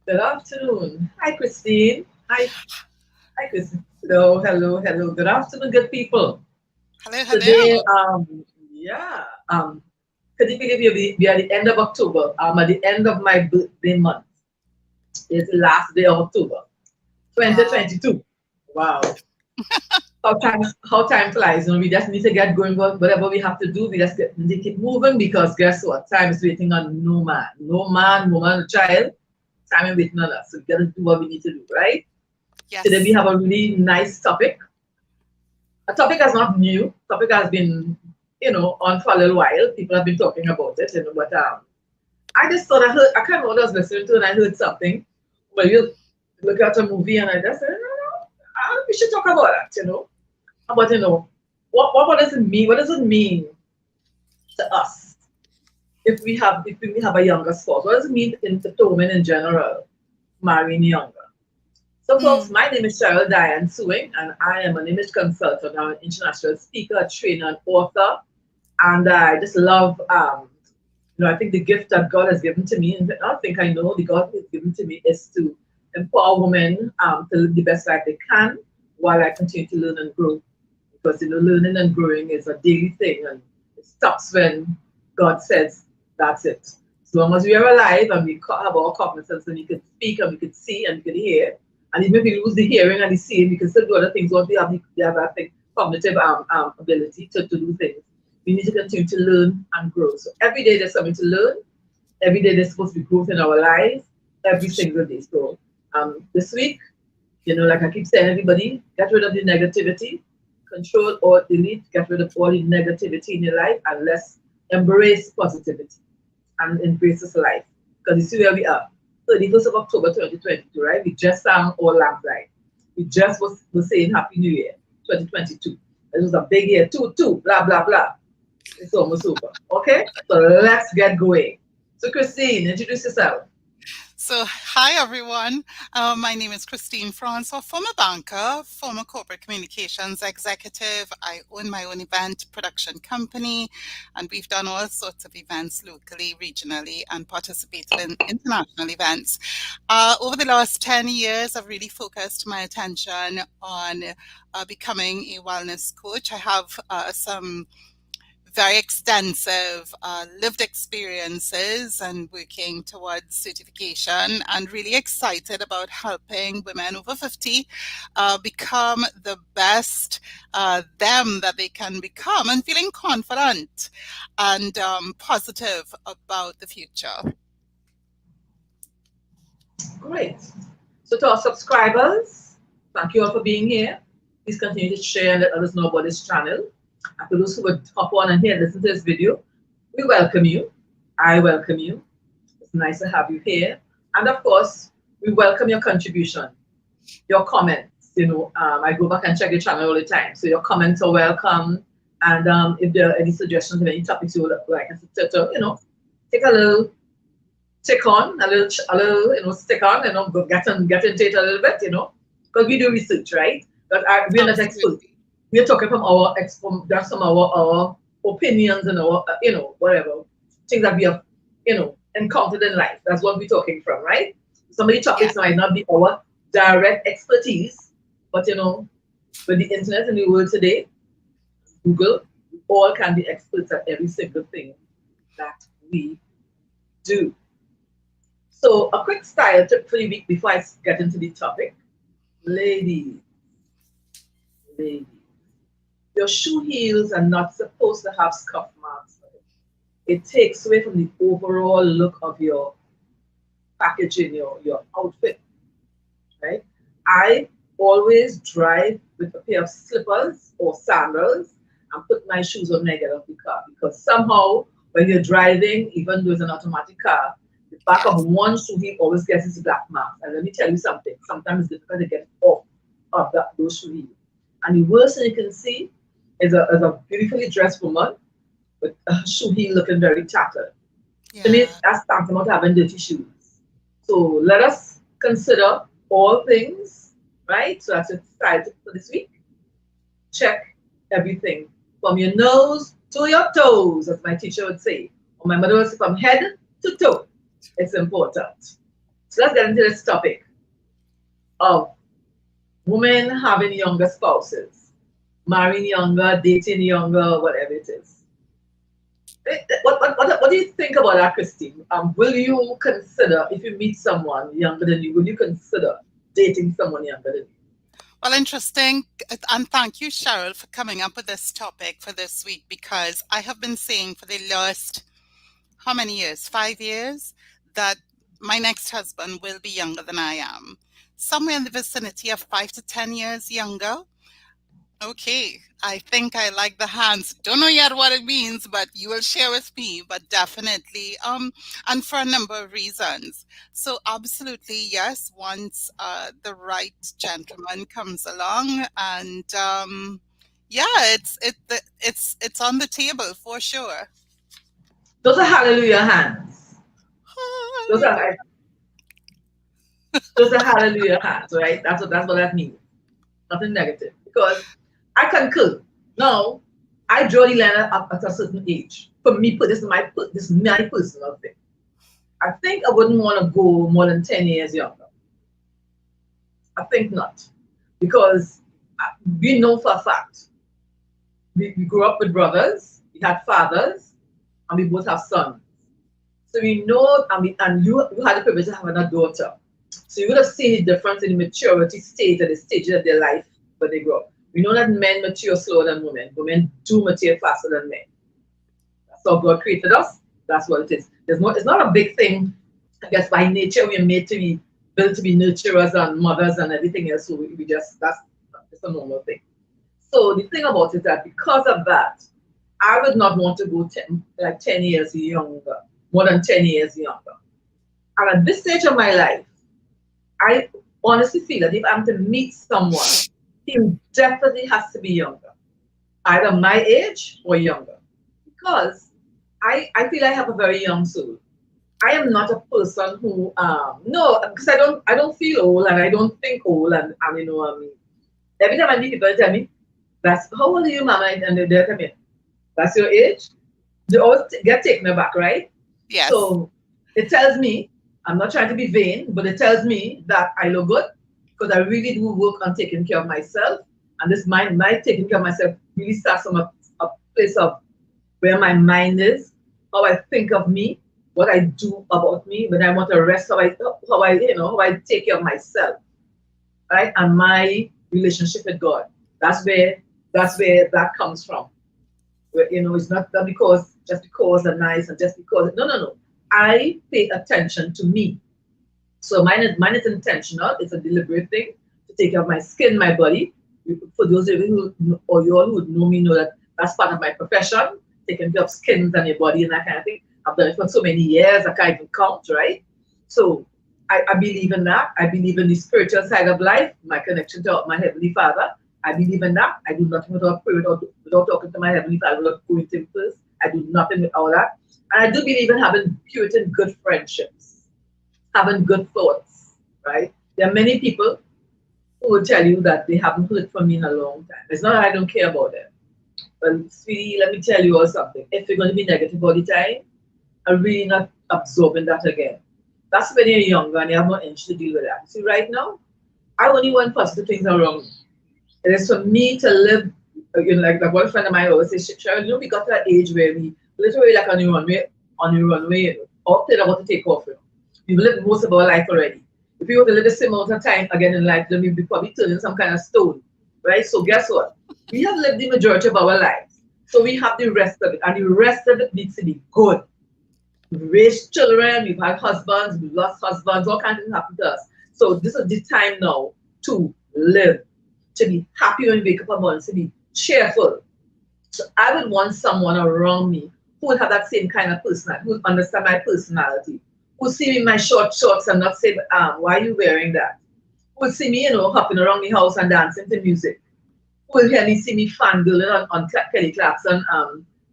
Good afternoon. Hi, Christine. Hi, Christine. Hello. Good afternoon, good people. Hello, Today, hello. yeah, could you believe we are at the end of October? At the end of my birthday month. It's the last day of October, Wow. 2022. Wow. How time flies. We just need to get going. Whatever we have to do, we just need to keep moving because guess what? Time is waiting on no man. No man, woman, child. Time is waiting on us. So we got to do what we need to do, right? Today we Yes. have a really nice topic. A topic that's not new. Topic has been, on for a little while. People have been talking about it, but I just thought I can't remember what I was listening to, and I heard something. Well, you look at a movie, and I just said, no, we should talk about that. But what does it mean? What does it mean to us if we have a younger spouse? What does it mean to women in general marrying younger? So, folks, Mm. my name is Cheryl Diane Sewing, and I am an image consultant. I'm an international speaker, a trainer, and author. And I just love, I think the gift that God has given to me, and I think I know the God has given to me is to empower women to live the best life they can while I continue to learn and grow. Because, learning and growing is a daily thing, and it stops when God says, that's it. As long as we are alive and we have our cognizance and we can speak and we can see and we can hear, and even if we lose the hearing and the seeing, we can still do other things once we have that thing, cognitive ability to do things. We need to continue to learn and grow. So every day there's something to learn. Every day there's supposed to be growth in our lives. Every single day. So this week, like I keep saying, everybody, get rid of the negativity, control or delete, get rid of all the negativity in your life, and let's embrace positivity and embrace this life. Because you see where we are. 31st of October 2022, right? We just sang All Lambs Live. We just was saying Happy New Year 2022. It was a big year, two, blah, blah, blah. It's almost over. Okay? So let's get going. So, Christine, introduce yourself. So, hi everyone. My name is Christine Francois, former banker, former corporate communications executive. I own my own event production company, and we've done all sorts of events locally, regionally, and participated in international events. Over the last 10 years, I've really focused my attention on becoming a wellness coach. I have some very extensive lived experiences and working towards certification, and really excited about helping women over 50 become the best them that they can become, and feeling confident and positive about the future. Great. So, to our subscribers, thank you all for being here. Please continue to share and let others know about this channel. And for those who would hop on and here and listen to this video, we welcome you. I welcome you. It's nice to have you here. And of course, we welcome your contribution, your comments. I go back and check your channel all the time. So your comments are welcome. And if there are any suggestions of any topics you would like us to take a little stick on, stick on, get into it a little bit, because we do research, right? But we're not experts. Absolutely. We're talking from our that's from our opinions and our whatever things that we have encountered in life. That's what we're talking from, right? Some of the Yeah. topics might not be our direct expertise, but with the internet and the world today, Google, we all can be experts at every single thing that we do. So, a quick style tip for the week before I get into the topic. Ladies, ladies, your shoe heels are not supposed to have scuff marks on it. It takes away from the overall look of your packaging, your outfit, right? I always drive with a pair of slippers or sandals and put my shoes on when I get off the car because somehow when you're driving, even though it's an automatic car, the back of Yes. one shoe heel always gets its black marks. And let me tell you something, sometimes it's difficult to get off of those shoe heels. And the worst thing you can see is a beautifully dressed woman with a shoe heel looking very tattered. To me, Yeah. that's tantamount to having dirty shoes. So let us consider all things, right? So that's your style tip for this week. Check everything from your nose to your toes, as my teacher would say. Or my mother would say, from head to toe. It's important. So let's get into this topic of women having younger spouses, marrying younger, dating younger, whatever it is. What do you think about that, Christine? Will you consider, if you meet someone younger than you, will you consider dating someone younger than you? Well, interesting. And thank you, Cheryl, for coming up with this topic for this week, because I have been saying for the last, how many years? 5 years, that my next husband will be younger than I am. Somewhere in the vicinity of 5 to 10 years younger. Okay, I think I like the hands. Don't know yet what it means, but you will share with me. But definitely, and for a number of reasons. So absolutely, yes. Once the right gentleman comes along, and yeah, it's on the table for sure. Those are hallelujah hands. Those are those are hallelujah hands, right? That's what that means. Nothing negative. Because I concur. Now, I draw the line at a certain age. For me, this is my personal thing. I think I wouldn't want to go more than 10 years younger. I think not. Because we know for a fact, we grew up with brothers, we had fathers, and we both have sons. So we know, and you had the privilege of having a daughter. So you would have seen the difference in the maturity stage at the stages of their life when they grow up. We know that men mature slower than women. Women do mature faster than men. That's how God created us. That's what it is. It's not a big thing. I guess by nature we're made to be built to be nurturers and mothers and everything else. So that's a normal thing. So the thing about it is that because of that, I would not want to go 10 years younger, more than 10 years younger. And at this stage of my life, I honestly feel that if I'm to meet someone, he definitely has to be younger, either my age or younger, because I feel I have a very young soul. I am not a person who no, because I don't feel old and I don't think old and you know every time I meet people they tell me that's how old are you, mama, and they tell me that's your age. They always get taken aback, right? Yes. So it tells me, I'm not trying to be vain, but it tells me that I look good because I really do work on taking care of myself. And this my taking care of myself really starts from a place of where my mind is, how I think of me, what I do about me, when I want to rest, how I take care of myself, right? And my relationship with God. That's where that comes from. It's not that because just because they're nice and just because no. I pay attention to me. So mine is intentional. It's a deliberate thing to take care of my skin, my body. For those of you who or you all who know me know that that's part of my profession, taking care of skins and your body and that kind of thing. I've done it for so many years, I can't even count, right? So I believe in that. I believe in the spiritual side of life, my connection to my Heavenly Father. I believe in that. I do nothing without prayer, without talking to my Heavenly Father, without going to Him first. I do nothing without that. And I do believe in having Puritan good friendships, having good thoughts, right? There are many people who will tell you that they haven't heard from me in a long time. It's not that I don't care about them. But sweetie, let me tell you all something. If you're going to be negative all the time, I'm really not absorbing that again. That's when you're younger and you have more energy to deal with that. See, right now, I only want positive things around me. It is for me to live, like one friend of mine always says, Cheryl, we got to that age where we literally like on the runway, all plane about to take off. We've lived most of our life already. If we were to live the same amount of time again in life, then we'd be probably turning some kind of stone, right? So guess what? We have lived the majority of our lives. So we have the rest of it, and the rest of it needs to be good. We've raised children, we've had husbands, we've lost husbands, all kinds of things happen to us. So this is the time now to live, to be happy when we wake up in the morning, to be cheerful. So I would want someone around me who would have that same kind of personality, who would understand my personality, who would see me in my short shorts and not say, why are you wearing that? Who would see me, hopping around the house and dancing to music. Who would hear me, see me fangirling on Kelly Clarkson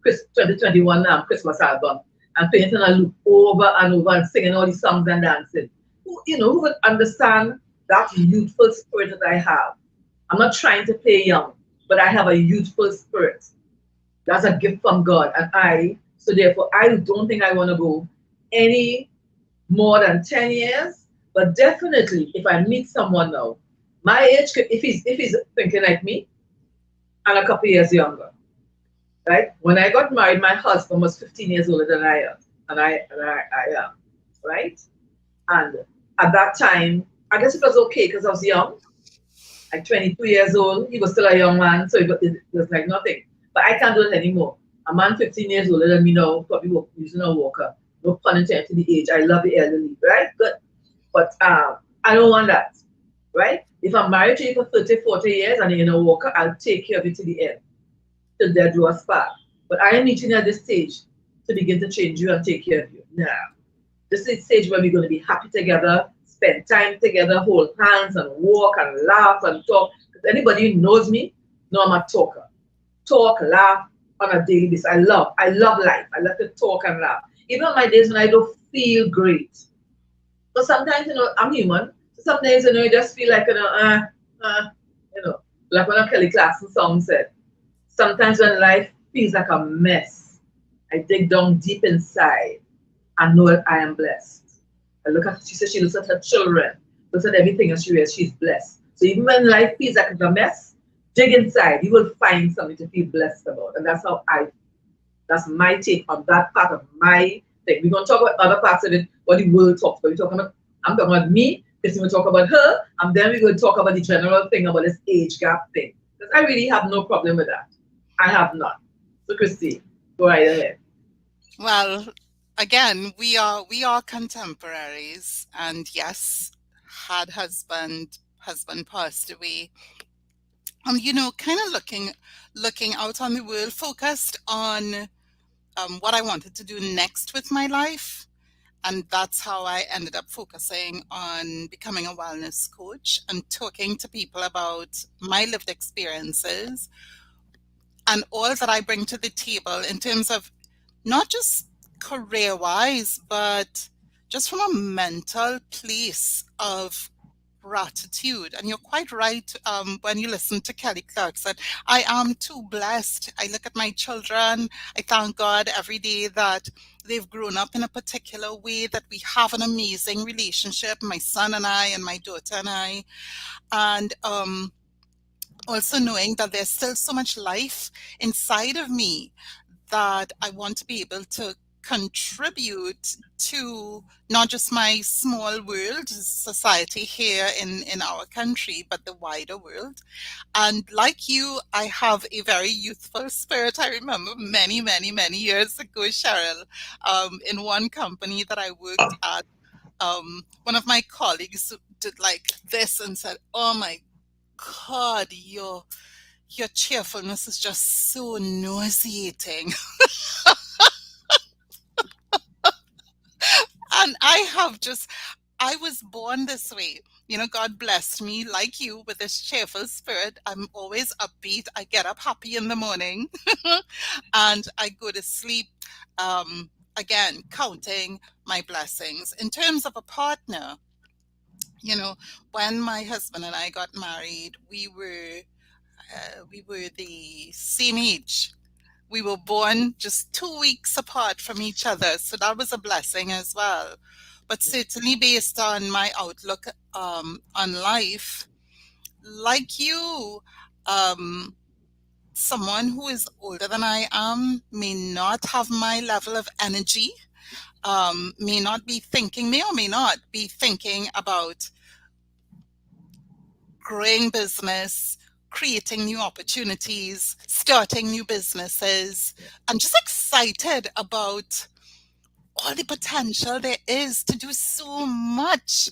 2021 Christmas album and playing it on a loop over and over and singing all these songs and dancing. Who would understand that youthful spirit that I have. I'm not trying to play young, but I have a youthful spirit. That's a gift from God. So therefore, I don't think I want to go any more than 10 years. But definitely, if I meet someone now, my age, if he's thinking like me and a couple years younger, right? When I got married, my husband was 15 years older than I am, and I am, right? And at that time, I guess it was okay because I was young, like 22 years old. He was still a young man, so it was like nothing. But I can't do it anymore. A man 15 years older than me now, probably using a walker. No pun intended to the age. I love the elderly, right? Good. But I don't want that, right? If I'm married to you for 30, 40 years and you're in a walker, I'll take care of you to the end, till death do us part. But I am reaching at this stage to begin to change you and take care of you. Now, this is the stage where we're going to be happy together, spend time together, hold hands and walk and laugh and talk. Because anybody who knows me, know I'm a talker. Talk, laugh on a daily basis. I love life. I love to talk and laugh. Even on my days when I don't feel great. But sometimes, I'm human. So some days, you just feel like, you know, like when a Kelly Clarkson song said, sometimes when life feels like a mess, I dig down deep inside and know that I am blessed. She said she looks at her children, looks at everything and she realizes she's blessed. So even when life feels like it's a mess, dig inside, you will find something to feel blessed about. And that's my take on that part of my thing. We're gonna talk about other parts of it, what the world talks about. I'm talking about me, Christine will talk about her, and then we're gonna talk about the general thing about this age gap thing. Because I really have no problem with that. I have not. So Christine, go right ahead. Well, again, we are contemporaries, and yes, had husband passed away. Kind of looking out on the world, focused on what I wanted to do next with my life. And that's how I ended up focusing on becoming a wellness coach and talking to people about my lived experiences and all that I bring to the table in terms of not just career wise, but just from a mental place of gratitude. And you're quite right when you listen to Kelly Clarkson. I am too blessed. I look at my children. I thank God every day that they've grown up in a particular way, that we have an amazing relationship, my son and I, and my daughter and I. And also knowing that there's still so much life inside of me that I want to be able to contribute to not just my small world, society here in our country, but the wider world. And like you, I have a very youthful spirit. I remember many, many, many years ago, Cheryl, in one company that I worked at, one of my colleagues did like this and said, "Oh my God, your cheerfulness is just so nauseating." And I was born this way. God blessed me like you with this cheerful spirit. I'm always upbeat. I get up happy in the morning and I go to sleep, again, counting my blessings. In terms of a partner, you know, when my husband and I got married, we were the same age. We were born just 2 weeks apart from each other, so that was a blessing as well. But certainly, based on my outlook on life, like you, um, someone who is older than I am may not have my level of energy, may or may not be thinking about growing business, creating new opportunities, starting new businesses. I'm just excited about all the potential there is to do so much.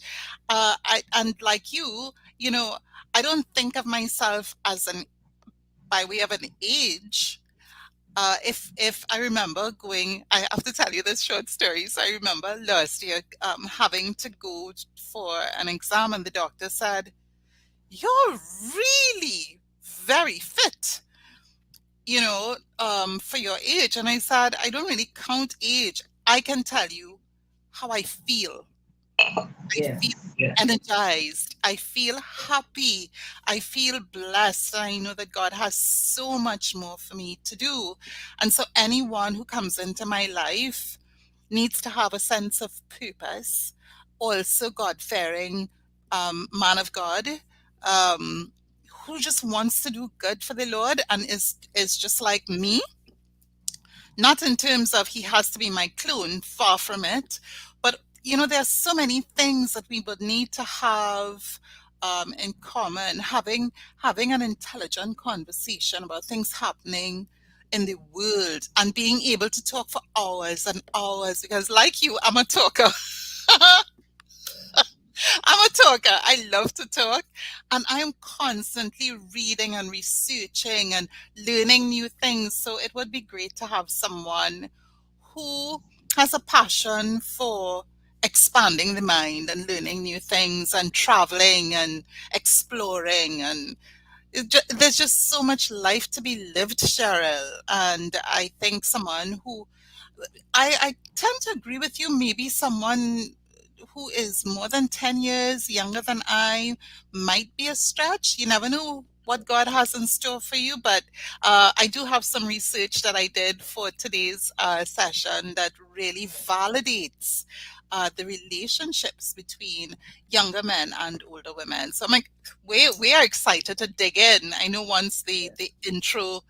And like you, I don't think of myself as by way of an age. If I remember I have to tell you this short story. So I remember last year having to go for an exam, and the doctor said, "You're really very fit, for your age." And I said, "I don't really count age. I can tell you how I feel. I feel Yes, yes. energized. I feel happy. I feel blessed. I know that God has so much more for me to do." And so anyone who comes into my life needs to have a sense of purpose, also God-fearing man of God, um, who just wants to do good for the Lord and is just like me. Not in terms of he has to be my clone, far from it, but there's so many things that we would need to have in common. Having an intelligent conversation about things happening in the world and being able to talk for hours and hours, because like you, I'm a talker. I'm a talker. I love to talk, and I am constantly reading and researching and learning new things. So it would be great to have someone who has a passion for expanding the mind and learning new things and traveling and exploring, and there's just so much life to be lived, Cheryl. And I think someone who I tend to agree with you. Maybe someone who is more than 10 years younger than I might be a stretch. You never know what God has in store for you. But I do have some research that I did for today's session that really validates the relationships between younger men and older women. So I'm like, we are excited to dig in. I know once the intro,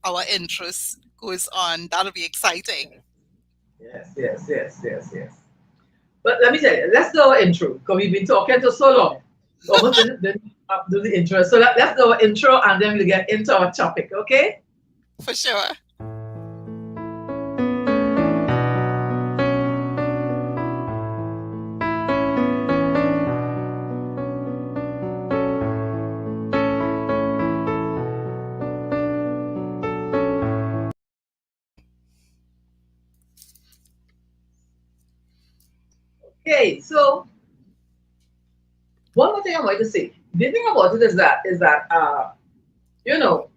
our intros goes on, that'll be exciting. Yes. But let me tell you, let's do our intro because we've been talking for so long. Almost didn't do the intro. So let's do our intro and then we'll get into our topic, okay? For sure. Okay, so one more thing I want to say. The thing about it is that you know,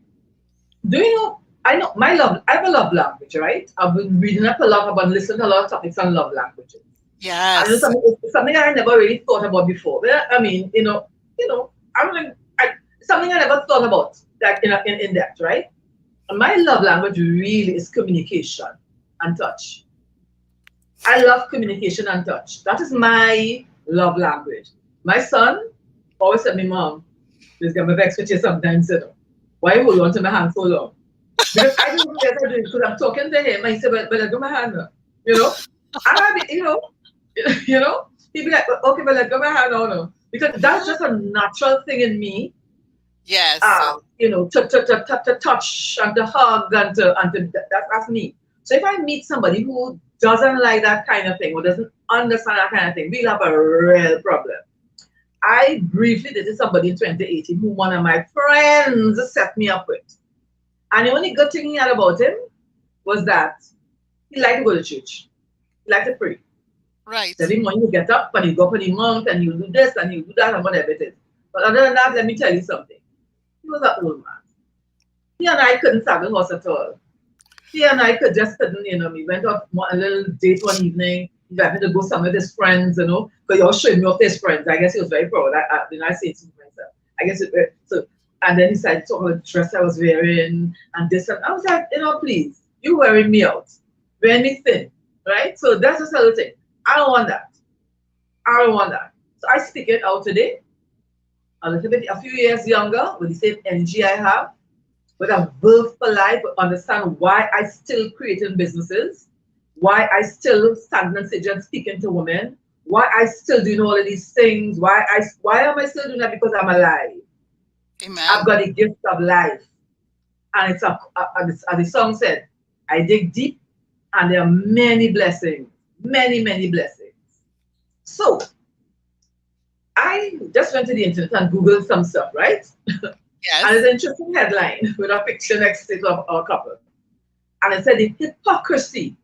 do you know? I know I have a love language, right? I've been reading up a lot about listening to a lot of topics on love languages. And Yes. it's something I never really thought about before. But I mean, I don't think something I never thought about like in depth, right? And my love language really is communication and touch. I love communication and touch. That is my love language. My son always said, "Me mom, please get me vexed with you sometimes, you know. Why you hold on to my hand so long?" Because I don't get to do it because I'm talking to him and he said, but let go my hand now. You know? And I be, you know, he'd be like, okay, but let go my hand now, no. Because that's just a natural thing in me. Yes. To touch and to hug and to that's me. So if I meet somebody who doesn't like that kind of thing or doesn't understand that kind of thing, we'll have a real problem. I briefly dated somebody in 2018 who one of my friends set me up with. And the only good thing he had about him was that he liked to go to church. He liked to pray. Right. So every morning you get up and you go up on the mount and you do this and you do that and whatever it is. But other than that, let me tell you something. He was an old man. He and I couldn't saddle horse at all. He and I couldn't, we went out a little date one evening. He invited me to go somewhere with his friends, because he was showing me off his friends. I guess he was very proud. I say it to myself. I guess so. And then he started to talk about the dress I was wearing and this. And I was like, please, you're wearing me out. Wearing me thin, right? So that's just a little thing. I don't want that. I don't want that. So I speak it out today. A few years younger, with the same energy I have, with a verve for life, but understand why I still creating businesses, why I still stand on stage and speaking to women, why I still doing all of these things, why am I still doing that? Because I'm alive. Amen. I've got a gift of life. And it's as the song said, I dig deep and there are many blessings, many, many blessings. So I just went to the internet and Googled some stuff, right? Yes. And it's an interesting headline with a picture next to it of our couple. And it said the hypocrisy,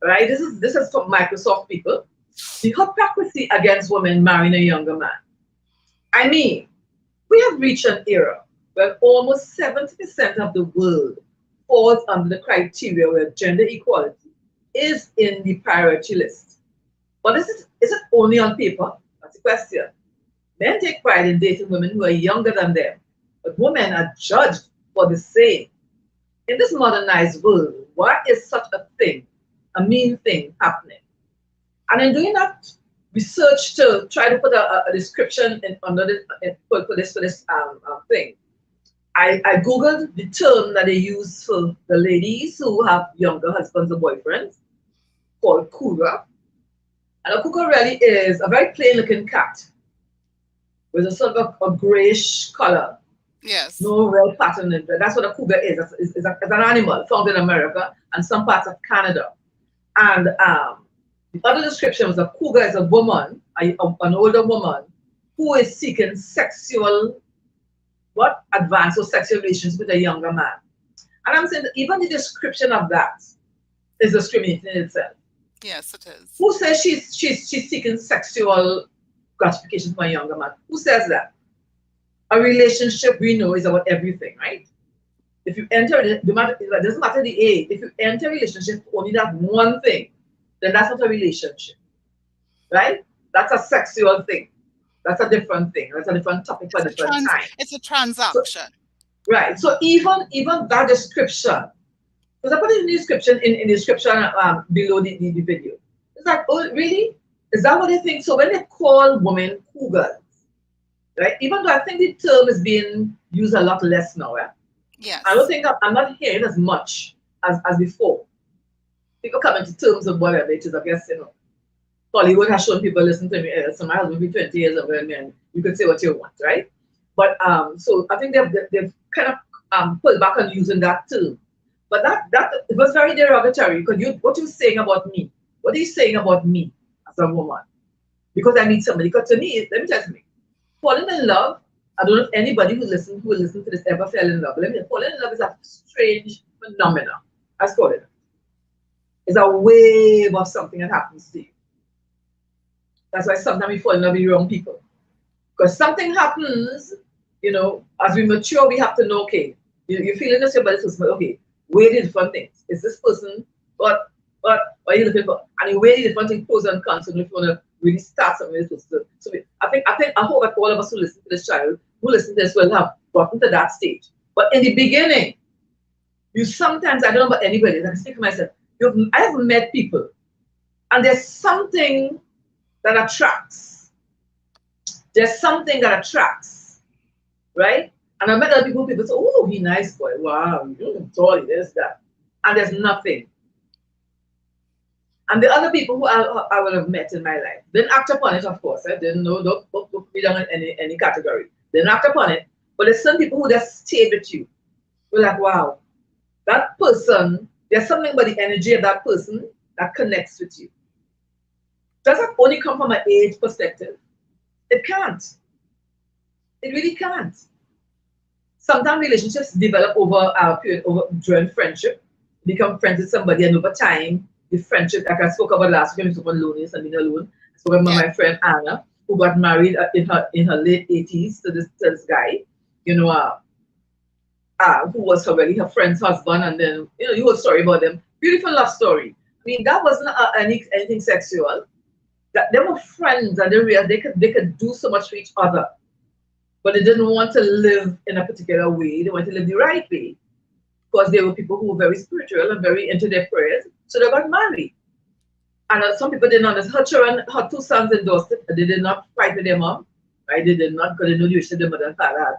right? This is from Microsoft people. The hypocrisy against women marrying a younger man. I mean, we have reached an era where almost 70% of the world falls under the criteria where gender equality is in the priority list. But is it only on paper? That's the question. Men take pride in dating women who are younger than them, but women are judged for the same. In this modernized world, why is such a thing, a mean thing, happening? And in doing that, researched to try to put a description under this for this thing. I googled the term that they use for the ladies who have younger husbands or boyfriends called cougar. And a cougar really is a very plain looking cat with a sort of a grayish color. Yes. No real pattern in there. That's what a cougar is. It's an animal found in America and some parts of Canada. And the other description was a cougar is a woman, an older woman, who is seeking sexual, advanced or sexual relations with a younger man. And I'm saying that even the description of that is discriminating in itself. Yes, it is. Who says she's seeking sexual gratification from a younger man? Who says that? A relationship, we know, is about everything, right? If you enter it, it doesn't matter the age. If you enter a relationship for only that one thing, then that's not a relationship, right? That's a sexual thing. That's a different thing. That's a different topic for a different time. It's a transaction. So, right. So even that description, because I put it in the description in the description below the video. It's like, oh, really? Is that what they think? So when they call women cougars, right? Even though I think the term is being used a lot less now, eh? Yes. I don't think I'm not hearing as much as before. People come into terms of whatever it is. I guess Hollywood has shown people listen to me. So my husband be 20 years ago, and you can say what you want, right? But so I think they've kind of pulled back on using that term. But that it was very derogatory because what you're saying about me, what are you saying about me as a woman? Because I meet somebody. Because to me, let me tell you, falling in love, I don't know if anybody who will listen to this ever fell in love. But let me falling in love is a strange phenomenon. Let's call it. It's a wave of something that happens to you. That's why sometimes we fall in love with the wrong people. Because something happens, as we mature, we have to know, okay, you're feeling this about this person, okay, weigh the different things. Is this person, what are you looking for? And you weigh the different things, pros and cons, and if you want to really start something with this person. So I hope that all of us who listen to this child, who listen to this, will have gotten to that stage. But in the beginning, sometimes, I don't know about anybody, I can speak for myself, I have met people, and there's something that attracts. There's something that attracts, right? And I met other people say, oh, he's nice boy. Wow, you're tall, there's that. And there's nothing. And the other people who I would have met in my life didn't act upon it, of course. I didn't know, don't put me down in any category. Didn't act upon it. But there's some people who just stayed with you. You're like, wow, that person, there's something about the energy of that person that connects with you. Does that only come from an age perspective? It can't. It really can't. Sometimes relationships develop over a period, during friendship. Become friends with somebody, and over time, the friendship, like I spoke about last week, I spoke about loneliness and being alone. I spoke about my friend Anna, who got married in her late 80s to this guy, who was her friend's husband, and then you heard a story about them. Beautiful love story. I mean, that wasn't anything sexual. That they were friends, and they realized they could do so much for each other, but they didn't want to live in a particular way. They wanted to live the right way, because they were people who were very spiritual and very into their prayers. So they got married. And some people didn't understand. Her two sons endorsed it. They did not fight with their mom, right? They did not, because they knew the issue their mother and father had,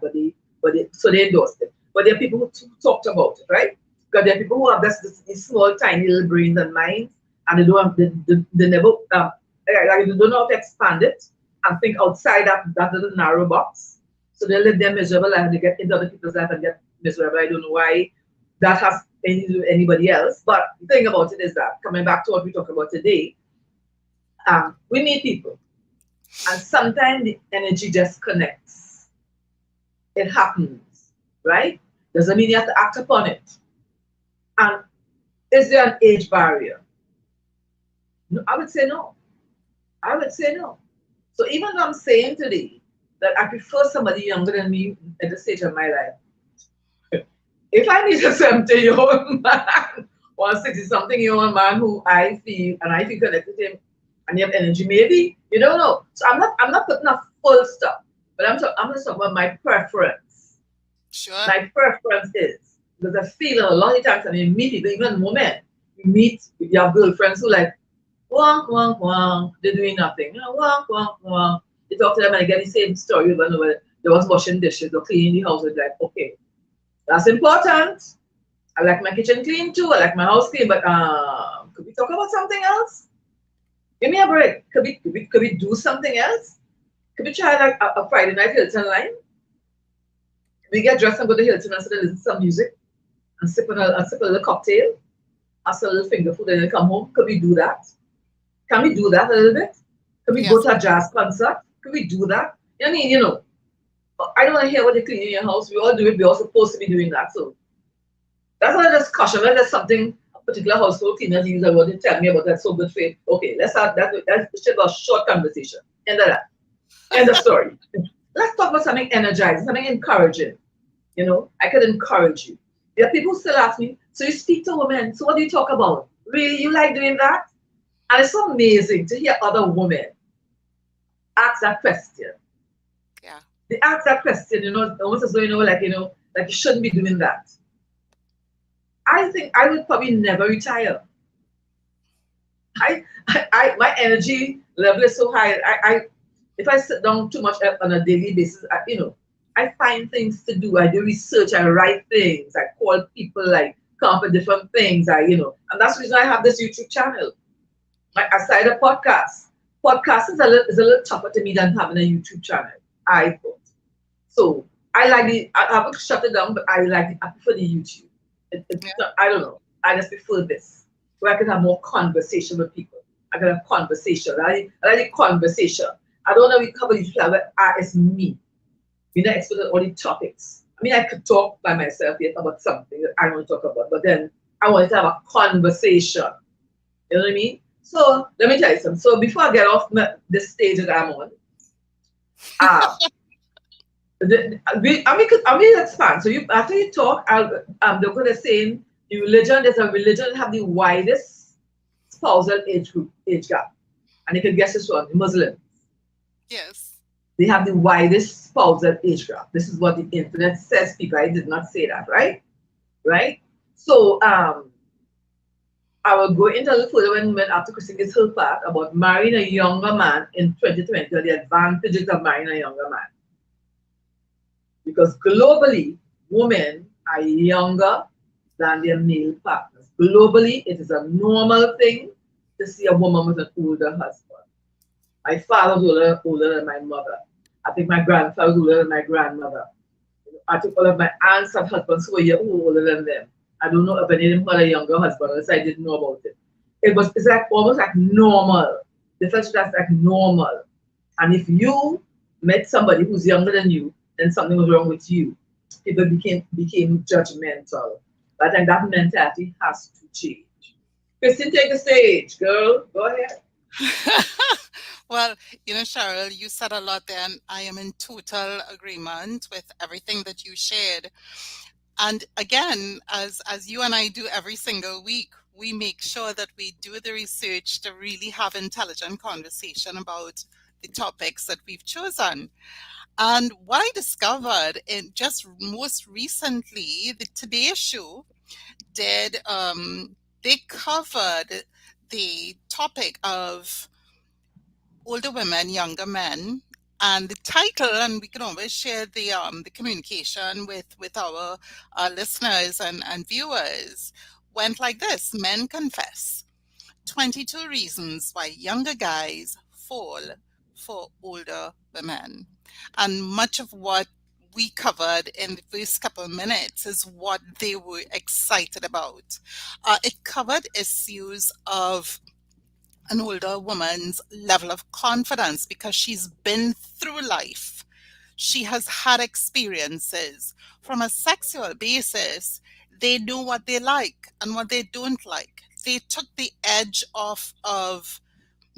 so they endorsed it. But there are people who talked about it, right? Because there are people who have these small, tiny little brains and minds, and they never, they don't know how to expand it and think outside that little narrow box. So they live their miserable life, and they get into other people's life and get miserable. I don't know why that has anything to do with anybody else. But the thing about it is that, coming back to what we talk about today, we meet people, and sometimes the energy just connects. It happens, right? Doesn't mean you have to act upon it. And is there an age barrier? No, I would say no. I would say no. So even though I'm saying today that I prefer somebody younger than me at this stage of my life, if I meet a 70-year-old man or a 60-something-year-old man who I feel connected to him, and you have energy, maybe, you don't know. So I'm not putting a full stop, but I'm just talking about my preference. Sure. My preference is, because I feel a lot of times, I mean, meet people, even women, you have girlfriends who like, Wonk, wonk, wonk. They're doing nothing. You know, wonk, wonk, wonk. You talk to them and you get the same story over and over. They was washing dishes or cleaning the house. It's like, okay, that's important. I like my kitchen clean too. I like my house clean, but could we talk about something else? Give me a break. Could we do something else? Could we try like a Friday night Hilton line? Could we get dressed and go to Hilton and sit and listen to some music and sip a little cocktail, ask a little finger food, and then come home? Could we do that? Can we do that a little bit? Can we go Yes. to a jazz concert? Can we do that? I mean, I don't want to hear what you clean in your house. We all do it. We're all supposed to be doing that. So that's not just caution. That's just something a particular household cleaner use. I want to tell me about that. So good for you. Okay, let's have that. That's just a short conversation. End of that. End of story. Let's talk about something energizing, something encouraging. I could encourage you. There are people who still ask me, so you speak to women, so what do you talk about? Really, you like doing that? And it's so amazing to hear other women ask that question. Yeah. They ask that question, almost as though, like you shouldn't be doing that. I think I would probably never retire. My energy level is so high. If I sit down too much on a daily basis, I find things to do. I do research. I write things. I call people. I come up with different things. And that's the reason I have this YouTube channel. Aside a podcast, podcast is a little tougher to me than having a YouTube channel. I thought so. I haven't shut it down, but I prefer the YouTube. It's Yeah. not, I don't know. I just prefer this where I can have more conversation with people. I can have conversation. I like conversation. I don't know if we cover YouTube channel, but it's me. We're not expert on all the topics. I mean, I could talk by myself yet about something that I want to talk about, but then I wanted to have a conversation. You know what I mean? So let me tell you something. So before I get off this stage that I'm on, uh, that's fine. So after you talk, they're going to say there's a religion that have the widest spousal age gap. And you can guess this one, the Muslim. Yes. They have the widest spousal age gap. This is what the internet says, people. I did not say that, right? Right? So I will go into a little further when after Christine gets her part about marrying a younger man in 2020, or the advantages of marrying a younger man. Because globally, women are younger than their male partners. Globally, it is a normal thing to see a woman with an older husband. My father was older than my mother. I think my grandfather was older than my grandmother. I think all of my aunts had husbands who were a year older than them. I don't know if any of them had a younger husband, unless I didn't know about it. It's like almost like normal. The first that's like normal. And if you met somebody who's younger than you, then something was wrong with you. People became judgmental. But I think that mentality has to change. Kristen, take the stage, girl. Go ahead. Well, Cheryl, you said a lot there, and I am in total agreement with everything that you shared. And again, as you and I do every single week, we make sure that we do the research to really have intelligent conversation about the topics that we've chosen. And what I discovered in just most recently, the Today Show did they covered the topic of older women, younger men, and the title, and we can always share the communication with our listeners and viewers, went like this: Men confess 22 reasons why younger guys fall for older women. And much of what we covered in the first couple of minutes is what they were excited about. It covered issues of an older woman's level of confidence because she's been through life. She has had experiences. From a sexual basis, they know what they like and what they don't like. They took the edge off of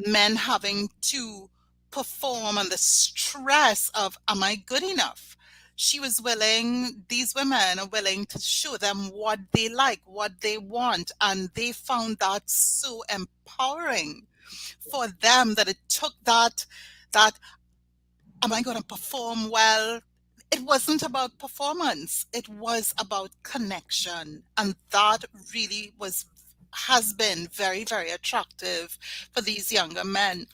men having to perform and the stress of, am I good enough? These women are willing to show them what they like, what they want, and they found that so empowering for them that it took that am I going to perform well? It wasn't about performance. It was about connection. And that really was has been very, very attractive for these younger men.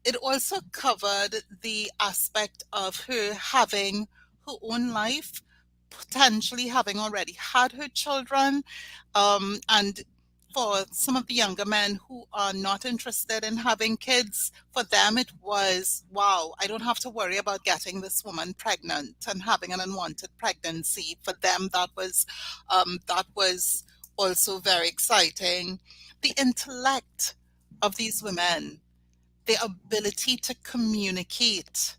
It also covered the aspect of her having her own life, potentially having already had her children, and for some of the younger men who are not interested in having kids, for them it was, wow, I don't have to worry about getting this woman pregnant and having an unwanted pregnancy. For them, that was also very exciting. The intellect of these women, their ability to communicate,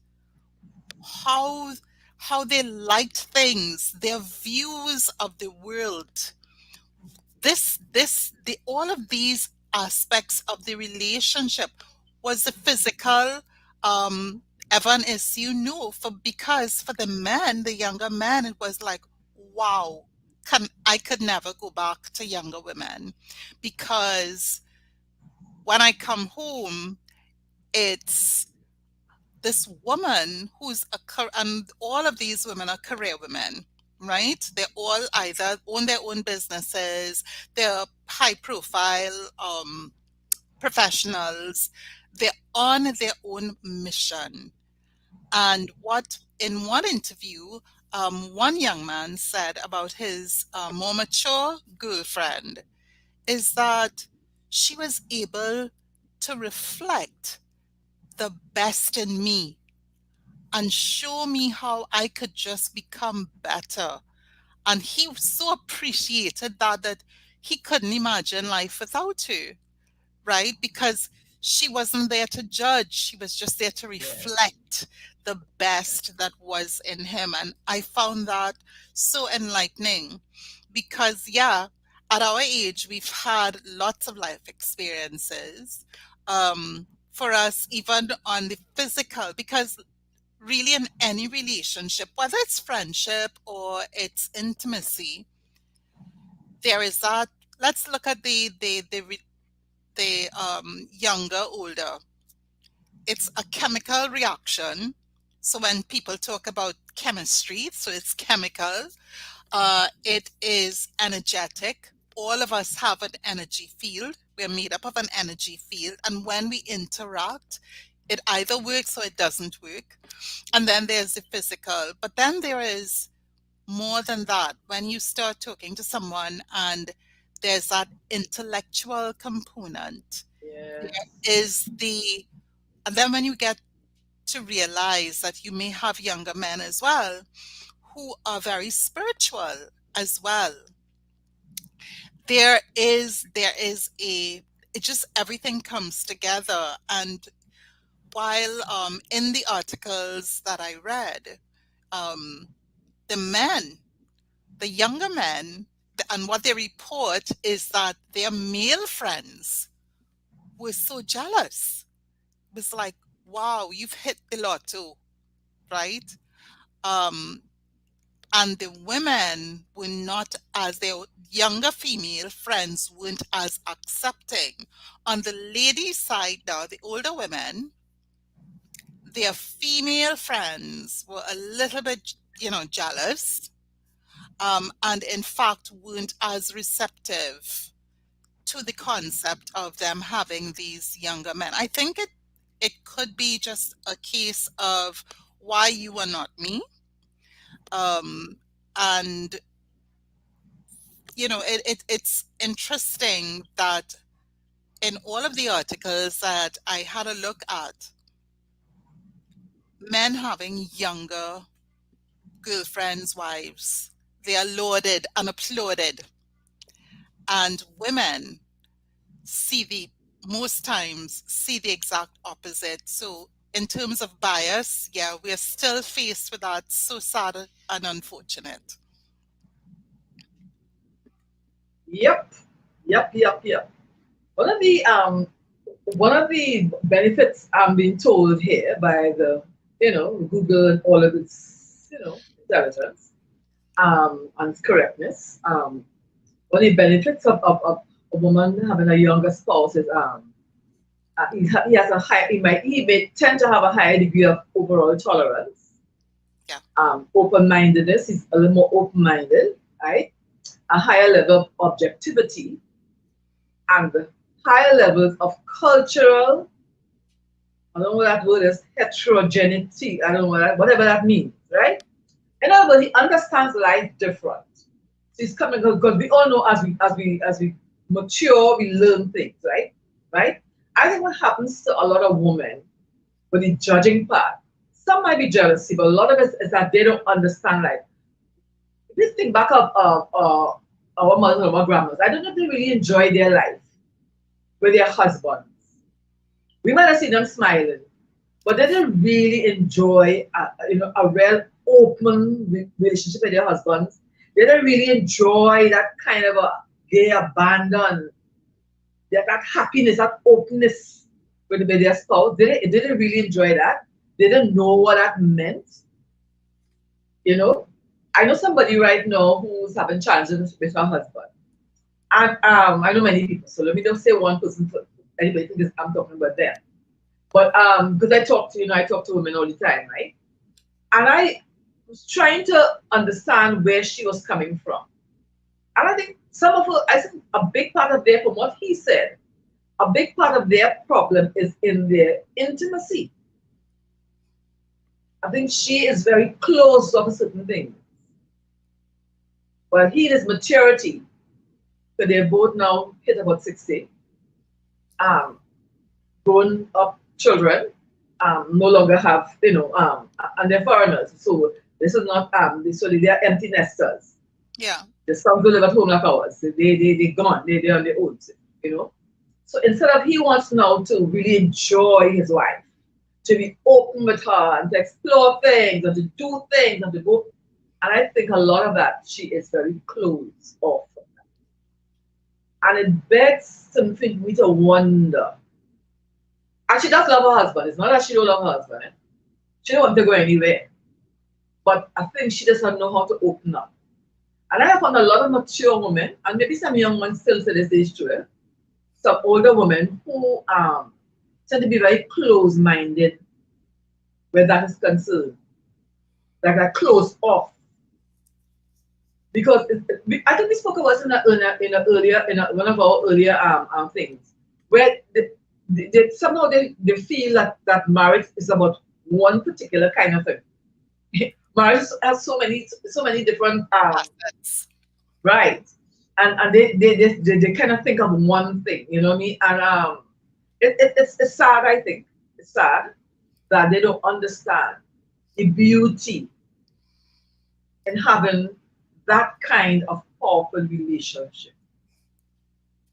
how they liked things, their views of the world. The all of these aspects of the relationship. Was the physical um ever an issue? No, because for the men, the younger men, it was like, wow, I could never go back to younger women, because when I come home, it's this woman who's and all of these women are career women, right? They all either own their own businesses, they're high profile professionals, they're on their own mission. And what in one interview, one young man said about his more mature girlfriend is that she was able to reflect the best in me and show me how I could just become better. And he so appreciated that he couldn't imagine life without her, right? Because she wasn't there to judge, she was just there to Yes. reflect the best that was in him. And I found that so enlightening because, yeah, at our age, we've had lots of life experiences. For us, even on the physical, because really in any relationship, whether it's friendship or it's intimacy, there is that. Let's look at the younger, older. It's a chemical reaction. So when people talk about chemistry, so it's chemical. It is energetic. All of us have an energy field. We're made up of an energy field, and when we interact, it either works or it doesn't work. And then there's the physical. But then there is more than that. When you start talking to someone and there's that intellectual component, there Yes. is and then when you get to realize that you may have younger men as well who are very spiritual as well. It just everything comes together. And while in the articles that I read, um, the men, the younger men, and what they report is that their male friends were so jealous. It was like, wow, you've hit the lotto, right? Um, and the women were not as their younger female friends weren't as accepting. On the ladies' side now, the older women, their female friends were a little bit, jealous, and in fact weren't as receptive to the concept of them having these younger men. I think it could be just a case of why you are not me. Um, and it's interesting that in all of the articles that I had a look at, men having younger girlfriends, wives, they are lauded and applauded, and women see the most times see the exact opposite. So in terms of bias, yeah, we are still faced with that. So sad and unfortunate. Yep. Yep. Yep. Yep. One of the benefits I'm being told here by the Google and all of its intelligence and its correctness. One of the benefits of a woman having a younger spouse is he has a high he may tend to have a higher degree of overall tolerance, Yeah. Open-mindedness. He's a little more open-minded, right? A higher level of objectivity, and higher levels of cultural, I don't know what that word is, heterogeneity, I don't know whatever that means, right? In other words, he understands life different. So he's coming because we all know as we mature, we learn things, right? Right? I think what happens to a lot of women with the judging part, some might be jealousy, but a lot of it is that they don't understand life. If you think back of our mothers or our grandmothers, I don't know if they really enjoy their life with their husbands. We might have seen them smiling, but they didn't really enjoy a real open relationship with their husbands. They didn't really enjoy that kind of a gay abandon, that happiness, that openness with their spouse. They didn't really enjoy that. They didn't know what that meant. You know, I know somebody right now who's having challenges with her husband, and I know many people. So let me just say one person for anybody thinks I'm talking about them. But because I talk to women all the time, right? And I was trying to understand where she was coming from. And I think I think a big part of from what he said, a big part of their problem is in their intimacy. I think she is very close to a certain thing. But he is maturity, so they're both now hit about 60, um, grown up children, no longer have, and they're foreigners. So this is not, so they are empty nesters. Yeah. The sons who live at home like ours. They gone. They're on their own, you know. So instead of, he wants now to really enjoy his wife, to be open with her and to explore things and to do things and to go. And I think a lot of that, she is very closed off. And it begs something for me to wonder. And she does love her husband. It's not that she don't love her husband. She don't want to go anywhere. But I think she doesn't know how to open up. And I have found a lot of mature women, and maybe some young ones still to this age too, some older women who tend to be very close-minded where that is concerned. Like they're closed off. Because I think we spoke about it in one of our earlier things, where somehow they feel that marriage is about one particular kind of thing. Marriage has so many different Assets. right, and they kind of think of one thing, you know what I mean? And it's sad. I think it's sad that they don't understand the beauty in having that kind of powerful relationship.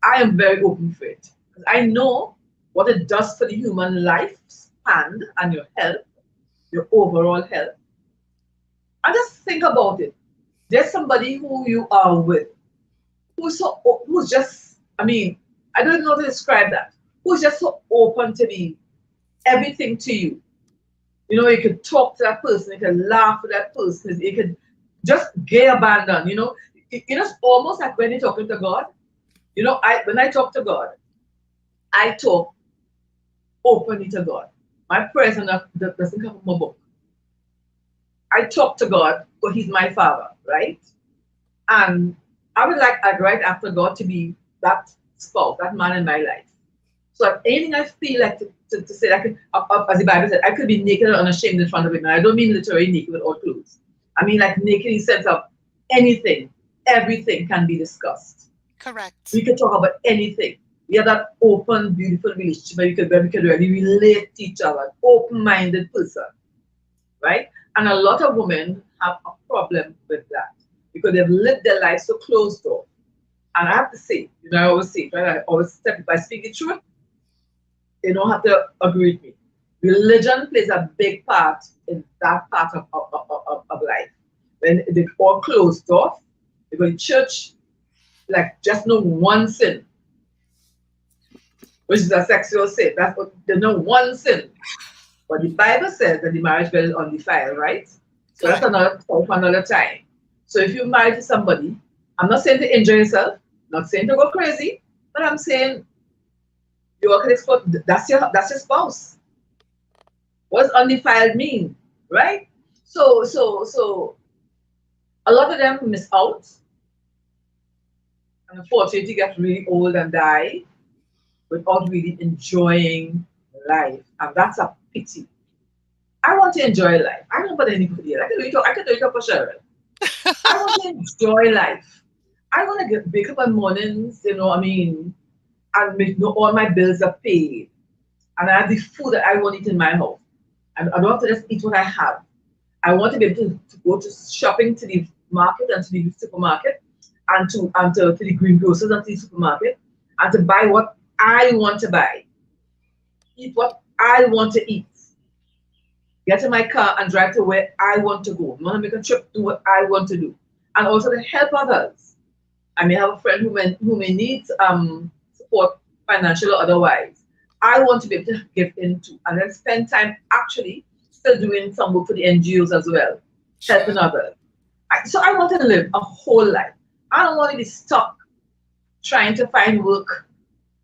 I am very open for it. I know what it does for the human life span and your health, your overall health. And just think about it. There's somebody who you are with who's just, I mean, I don't know how to describe that. Who's just so open to be everything to you. You know, you could talk to that person, you could laugh with that person, you could just gay abandon, you know. It's almost like when you're talking to God. You know, when I talk to God, I talk openly to God. My prayers doesn't come from a book. I talk to God because He's my Father, right? And I would like right after God to be that spouse, that man in my life. So if anything I feel like to say, like as the Bible said, I could be naked and unashamed in front of Him. And I don't mean literally naked with all clothes. I mean like naked in the sense of anything, everything can be discussed. Correct. We can talk about anything. We have that open, beautiful relationship where we can really relate to each other, open-minded person, right? And a lot of women have a problem with that because they've lived their life so closed off. And I have to say, you know, I always say, right? I always tell people, I speak the truth. They don't have to agree with me. Religion plays a big part in that part of life. When they're all closed off, they go to church, like just know one sin, which is a sexual sin. That's what they know, one sin. But the Bible says that the marriage bed is undefiled, right? So Correct. that's another talk for another time. So if you're married to somebody, I'm not saying to enjoy yourself, not saying to go crazy, but I'm saying you can explore. That's your spouse. What does undefiled mean, right? So a lot of them miss out And unfortunately get really old and die without really enjoying life. And that's a pity. I want to enjoy life. I don't want anybody else. I can do it up for Sharon. I want to enjoy life. I want to get wake up on mornings, and make know all my bills are paid. And I have the food that I want to eat in my house. I don't have to just eat what I have. I want to be able to go to shopping to the market and to the supermarket and to the greengrocers and to the supermarket and to buy what I want to buy, eat what I want to eat, get in my car and drive to where I want to go. I want to make a trip, do what I want to do. And also to help others. I may have a friend who may need support, financial or otherwise. I want to be able to give into and then spend time actually still doing some work for the NGOs as well, helping Sure. others. So I want to live a whole life. I don't want to be stuck trying to find work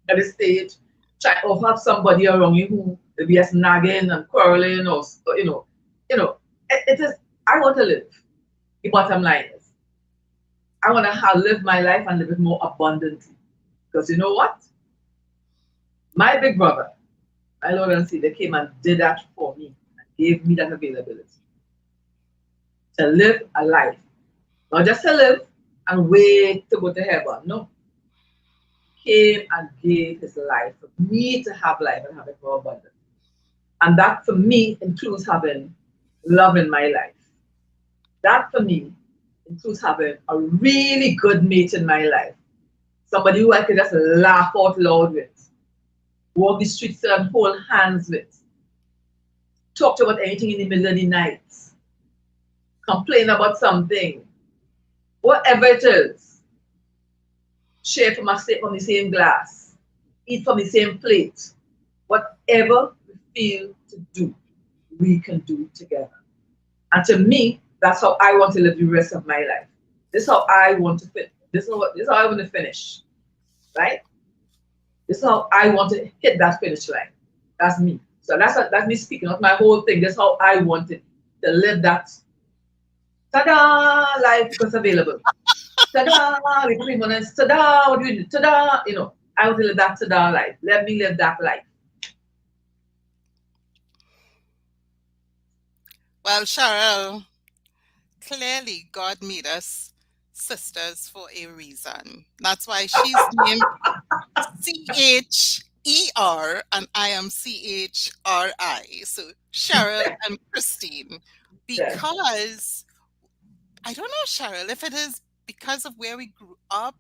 at this stage, or have somebody around you who will be just nagging and quarreling, or it is. I want to live. The bottom line is, I want to live my life and live it more abundantly. Because you know what? My big brother, my Lord and Savior, came and did that for me and gave me that availability to live a life, not just to live and wait to go to heaven. No, came and gave his life for me to have life and have it more abundant. And that for me includes having love in my life. That for me includes having a really good mate in my life. Somebody who I could just laugh out loud with, walk the streets and hold hands with, talk to about anything in the middle of the night, complain about something, whatever it is, share from the same glass, eat from the same plate, whatever we feel to do, we can do together. And to me, that's how I want to live the rest of my life. This is how I want to fit. This is how I want to finish, right? This is how I want to hit that finish line. That's me. So that's me speaking of my whole thing. That's how I wanted to live that ta-da life because available. Ta-da, with 3 minutes, ta-da, what do you do? Ta-da, I want to live that ta-da life. Let me live that life. Well, Cheryl, clearly God made us sisters for a reason. That's why she's named Cheer and I am Chri. So Cheryl and Christine. Yes. Because I don't know, Cheryl, if it is because of where we grew up,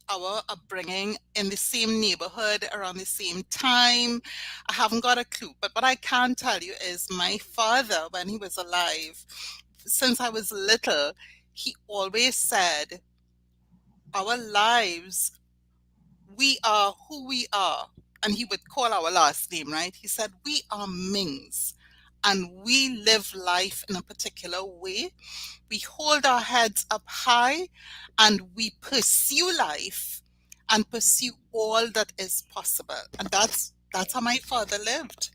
our upbringing in the same neighborhood around the same time. I haven't got a clue. But what I can tell you is my father, when he was alive, since I was little, he always said, our lives, we are who we are. And he would call our last name, right? He said, we are Mings and we live life in a particular way. We hold our heads up high and we pursue life and pursue all that is possible. And that's how my father lived.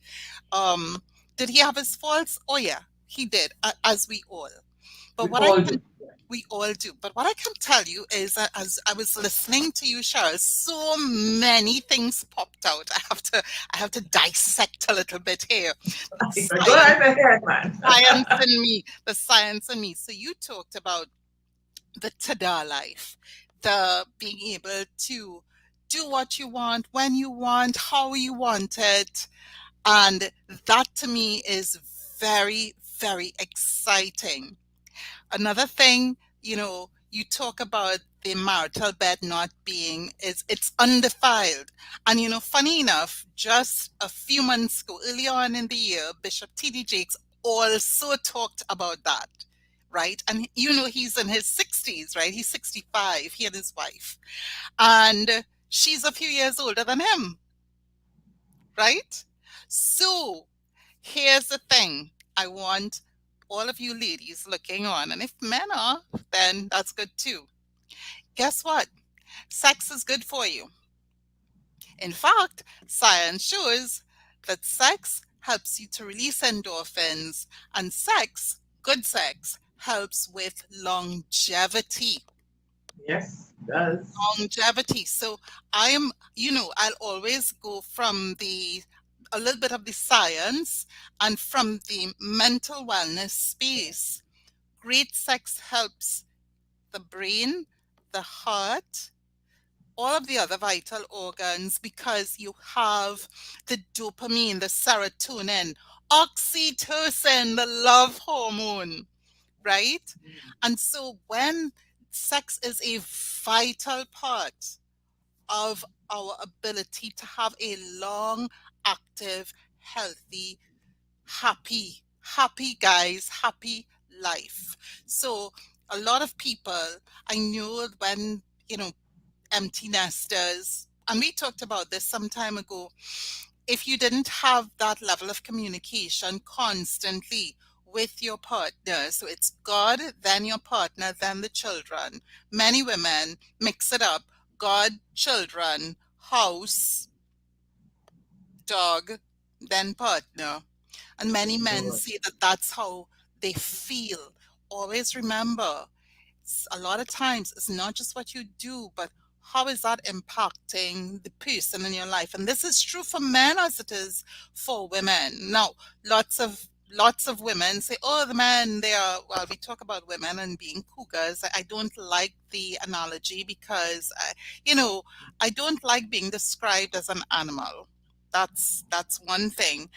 Um, did he have his faults? Oh yeah, he did, as we all. But We what I all can do. we all do. But what I can tell you is that as I was listening to you, Cheryl, so many things popped out. I have to dissect a little bit here. Go right ahead, man. The science in me. So you talked about the tada life, the being able to do what you want, when you want, how you want it. And that to me is very, very exciting. Another thing, you talk about the marital bed not being, it's undefiled. And funny enough, just a few months ago, early on in the year, Bishop T.D. Jakes also talked about that, right? And he's in his 60s, right? He's 65, he and his wife. And she's a few years older than him, right? So here's the thing. I want all of you ladies looking on, and if men are, then that's good too. Guess what? Sex is good for you. In fact, science shows that sex helps you to release endorphins, and good sex, helps with longevity. Yes, does. longevity. So I am, I'll always go from a little bit of the science and from the mental wellness space. Great sex helps the brain, the heart, all of the other vital organs because you have the dopamine, the serotonin, oxytocin, the love hormone, right? And so when sex is a vital part of our ability to have a long, active, healthy, happy guys, happy life. So a lot of people I know when, empty nesters, and we talked about this some time ago, if you didn't have that level of communication constantly with your partner, so it's God, then your partner, then the children. Many women mix it up: God, children, house, dog, then partner. And many men Lord. say that that's how they feel. Always remember, a lot of times it's not just what you do, but how is that impacting the person in your life? And this is true for men as it is for women. Now, lots of women say, oh, the men, they are, well, we talk about women and being cougars. I don't like the analogy because I don't like being described as an animal. That's one thing.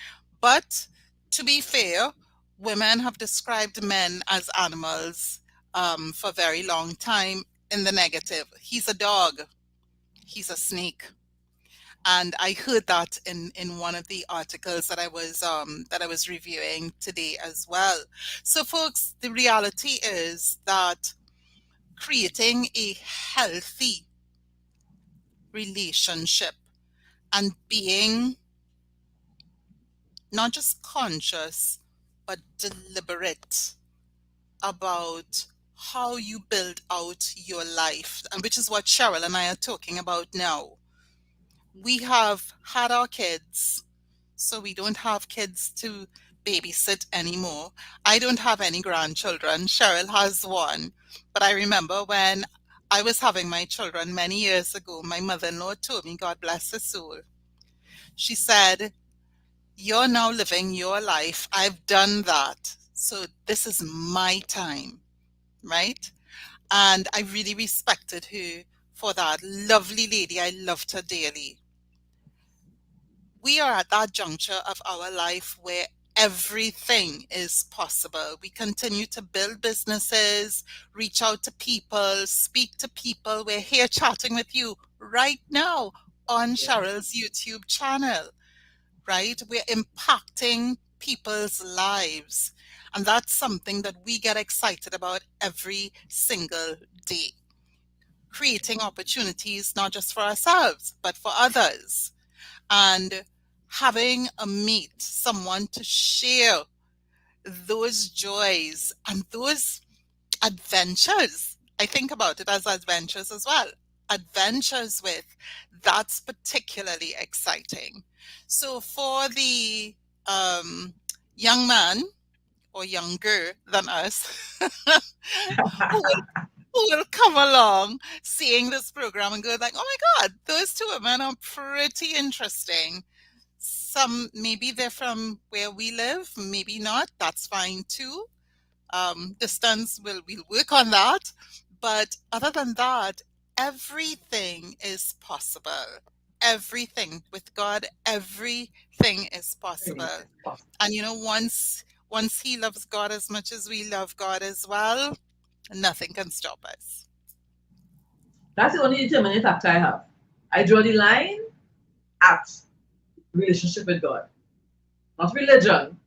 But to be fair, women have described men as animals for a very long time in the negative. He's a dog. He's a snake. And I heard that in one of the articles that I was reviewing today as well. So, folks, the reality is that creating a healthy relationship and being not just conscious but deliberate about how you build out your life, and which is what Cheryl and I are talking about now. We have had our kids, so we don't have kids to babysit anymore. I don't have any grandchildren. Cheryl has one. But I remember when I was having my children many years ago, my mother in law told me, God bless her soul, she said, you're now living your life. I've done that. So this is my time, right? And I really respected her for that. Lovely lady. I loved her dearly. We are at that juncture of our life where everything is possible. We continue to build businesses, reach out to people, speak to people. We're here chatting with you right now on Yeah. Cheryl's YouTube channel, right? We're impacting people's lives. And that's something that we get excited about every single day. Creating opportunities, not just for ourselves, but for others. And having a mate, someone to share those joys and those adventures. I think about it as adventures as well. Adventures with, that's particularly exciting. So for the young man or younger than us who will come along seeing this program and go like, oh my God, those two women are pretty interesting. Some, maybe they're from where we live, maybe not. That's fine too. Distance, we'll work on that. But other than that, everything is possible. Everything with God, everything is possible. Anything possible. And once He loves God as much as we love God as well, nothing can stop us. That's the only determining factor I have. I draw the line at relationship with God, not religion,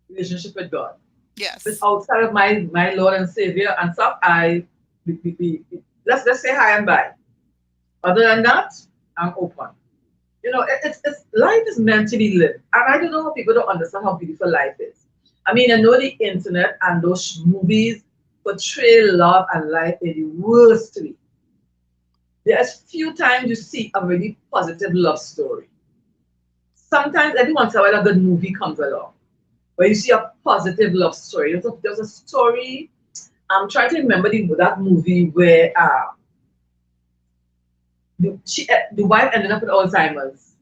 relationship with God. But Yes. outside of my Lord and Savior and stuff, let's say hi and bye. Other than that, I'm open. It's life is meant to be lived, and I don't know how people don't understand how beautiful life is. I mean, I know the internet and those movies portray love and life in the worst way. There's few times you see a really positive love story. Sometimes, every once in a while, a good movie comes along where you see a positive love story. There's a story. I'm trying to remember that movie where the wife ended up with Alzheimer's,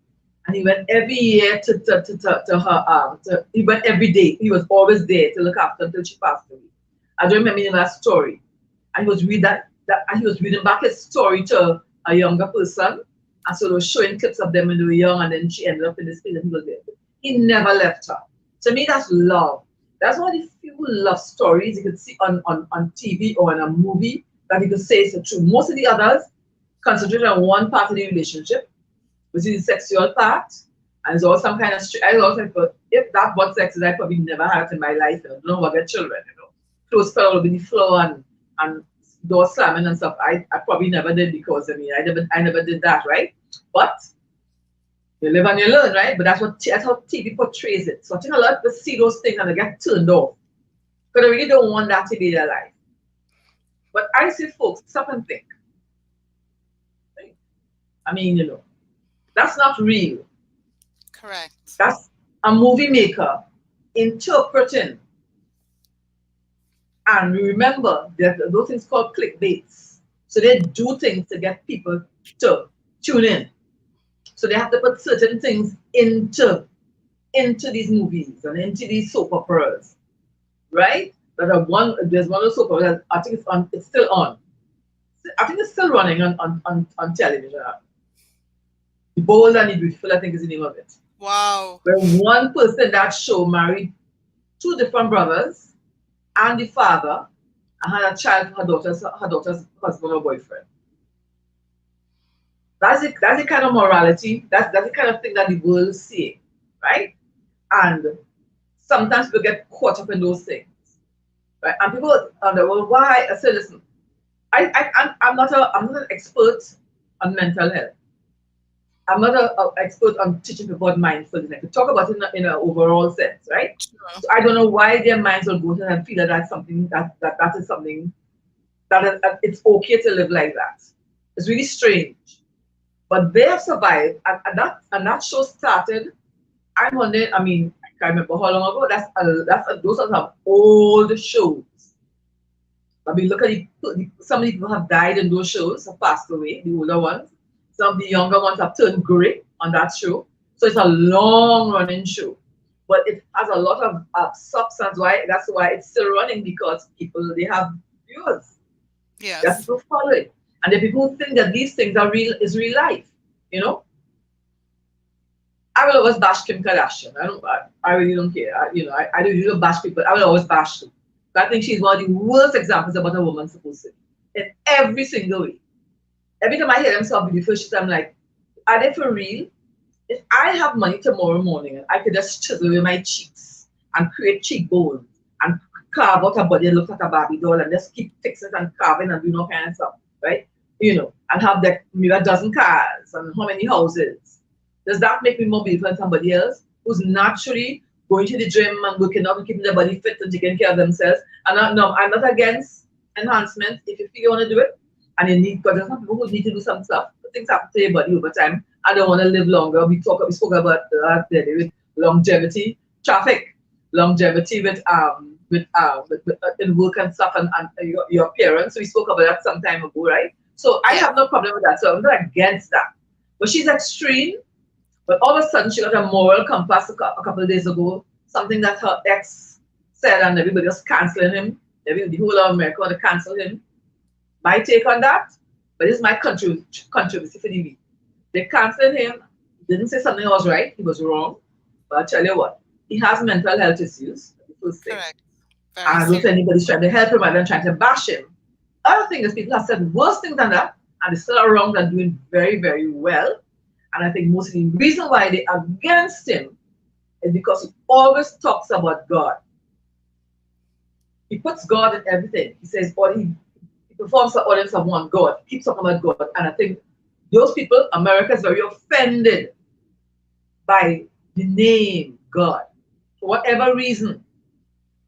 and he went every year to her he went every day. He was always there to look after her until she passed away. I don't remember that story. And he was and he was reading back his story to a younger person, and so they were showing clips of them when they were young, and then she ended up in this place and he was there. He never left her. To me, that's love. That's one of the few love stories you could see on TV or in a movie that you could say is true. Most of the others concentrate on one part of the relationship, which is the sexual part, and it's all some kind of. I also thought, if that what sex is, I probably never had it in my life, and I don't know about get children, clothes fell over the floor and door slamming and stuff. I probably never did, because I never did that, right? But you live and you learn, right? But that's how TV portrays it. So I think a lot of people see those things and they get turned off, because they really don't want that to be their life. But I say, folks, stop and think. I mean, that's not real. Correct. That's a movie maker interpreting. And remember, there's those things called clickbaits. So they do things to get people to tune in. So they have to put certain things into these movies and into these soap operas, right? There's one of the soap operas, I think it's still on. I think it's still running on television. The Bold and the Beautiful, I think, is the name of it. Wow. Where one person in that show married two different brothers and the father, and had a child for her daughter's husband or boyfriend. That's the kind of morality, that's the kind of thing that the world see, right? And sometimes people get caught up in those things, right? And people wonder, well, why? I say, listen, I'm not an expert on mental health. I'm not an expert on teaching people about mindfulness. I could talk about it in an overall sense, right? Sure. So I don't know why their minds will go to and feel that that's something that is something that it's okay to live like that. It's really strange. But they have survived, and that show started. I'm wondering. I mean, I can't remember how long ago. Those are some old shows. I mean, look at some of the people have died in those shows, have passed away. The older ones. Some of the younger ones have turned gray on that show. So it's a long-running show, but it has a lot of substance. That's why it's still running, because they have viewers. Yes. That's people follow it. And the people who think that these things are real is real life, I will always bash Kim Kardashian. I really don't care. I don't really bash people. I will always bash her. I think she's one of the worst examples of what a woman's supposed to be in every single way. Every time I hear them so beautiful shit, I'm like, are they for real? If I have money tomorrow morning, I could just chisel away my cheeks and create cheekbones and carve out a body that looks like a Barbie doll and just keep fixing and carving and doing all kind of stuff, right? And have maybe a dozen cars and how many houses. Does that make me more beautiful than somebody else who's naturally going to the gym and working out and keeping their body fit and taking care of themselves? And I'm not against enhancement if you feel you want to do it. And you need, because there's some people who need to do some stuff. Things happen to your body over time. I don't want to live longer. We spoke about with longevity, longevity with in work and stuff, and your appearance. So we spoke about that some time ago, right? So I have no problem with that. So I'm not against that. But she's extreme. But all of a sudden she got a moral compass a couple of days ago. Something that her ex said, and everybody was canceling him. The whole of America want to cancel him. My take on that, but this is my controversy for the week. They canceled him. He didn't say something was right. He was wrong. But I'll tell you what, he has mental health issues. Correct. And I don't think anybody's trying to help him rather than trying to bash him. Other thing is, people have said worse things than that, and they still are wrong and doing very, very well. And I think most of the reason why they're against him is because he always talks about God. He puts God in everything. He says, he performs the audience of one God. He keeps talking about God. And I think those people, America is very offended by the name God. For whatever reason.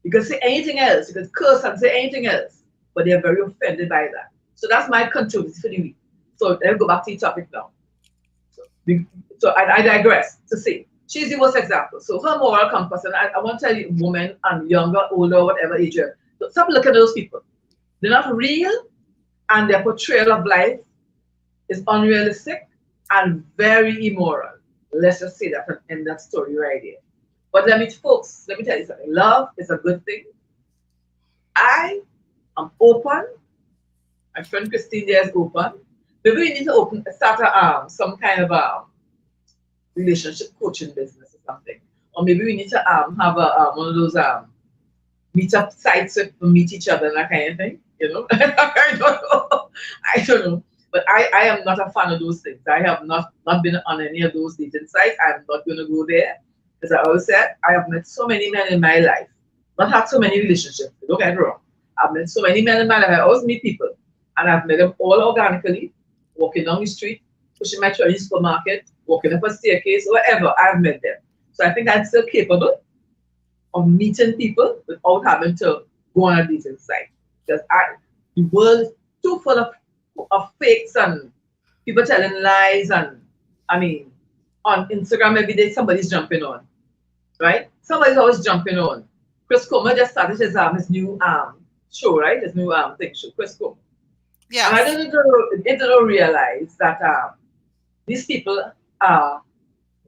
You can say anything else. You can curse and say anything else. But they're very offended by that. So that's my controversy for the week. So let's go back to the topic now. So I digress to say, she's the worst example. So her moral compass, and I want to tell you, women and younger, older, whatever age you're, stop looking at those people. They're not real, and their portrayal of life is unrealistic and very immoral. Let's just say that and end that story right here. But folks, let me tell you something. Love is a good thing. I am open. My friend Christine there is open. Maybe we need to start some kind of relationship coaching business or something. Or maybe we need to have one of those meetup sites where we meet each other and that kind of thing. I don't know. I don't know. But I am not a fan of those things. I have not been on any of those dating sites. I'm not going to go there. As I always said, I have met so many men in my life, not had so many relationships. Don't get me wrong. I've met so many men in my life. I always meet people, and I've met them all organically, walking down the street, pushing my trolley supermarket, walking up a staircase, wherever. I've met them. So I think I'm still capable of meeting people without having to go on a dating site. Because the world is too full of fakes and people telling lies, and I mean on Instagram every day somebody's jumping on, right? Somebody's always jumping on. Chris Comer just started his new show, right? His new thing show, Chris Comer. And I Yes. didn't realize that these people are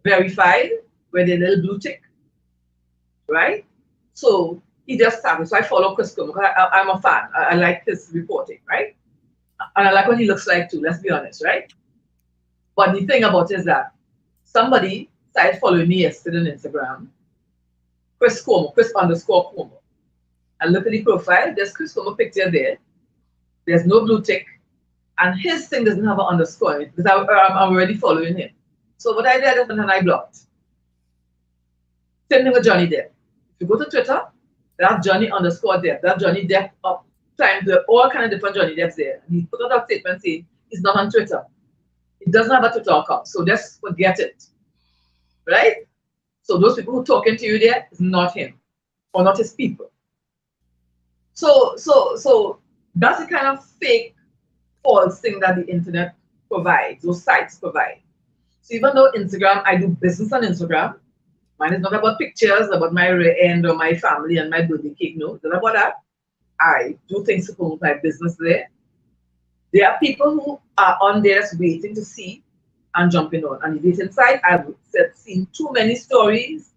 verified with a little blue tick, right? So he just started. So I follow Chris Comer because I'm a fan. I like his reporting, right? And I like what he looks like too, let's be honest, right? But the thing about it is that somebody started following me yesterday on Instagram, Chris Cuomo, Chris underscore Cuomo. And look at the profile, there's Chris Cuomo picture there. There's no blue tick. And his thing doesn't have an underscore in it because I'm already following him. So what I did is and I blocked. Same thing with Johnny Depp. If you go to Twitter, that's Johnny underscore Depp. That's Johnny Depp up times there are all kind of different Johnny Depps there. He put out a statement saying he's not on Twitter. He doesn't have a Twitter account. So just forget it. Right? So those people who talking to you there is not him or not his people. So that's the kind of fake false thing that the internet provides, those sites provide. So even though Instagram, I do business on Instagram, mine is not about pictures, about my rear end or my family and my birthday cake. No, it's not about that. I do things to promote my business there. There are people who are on there just waiting to see and jumping on. And the dating site, I've seen too many stories.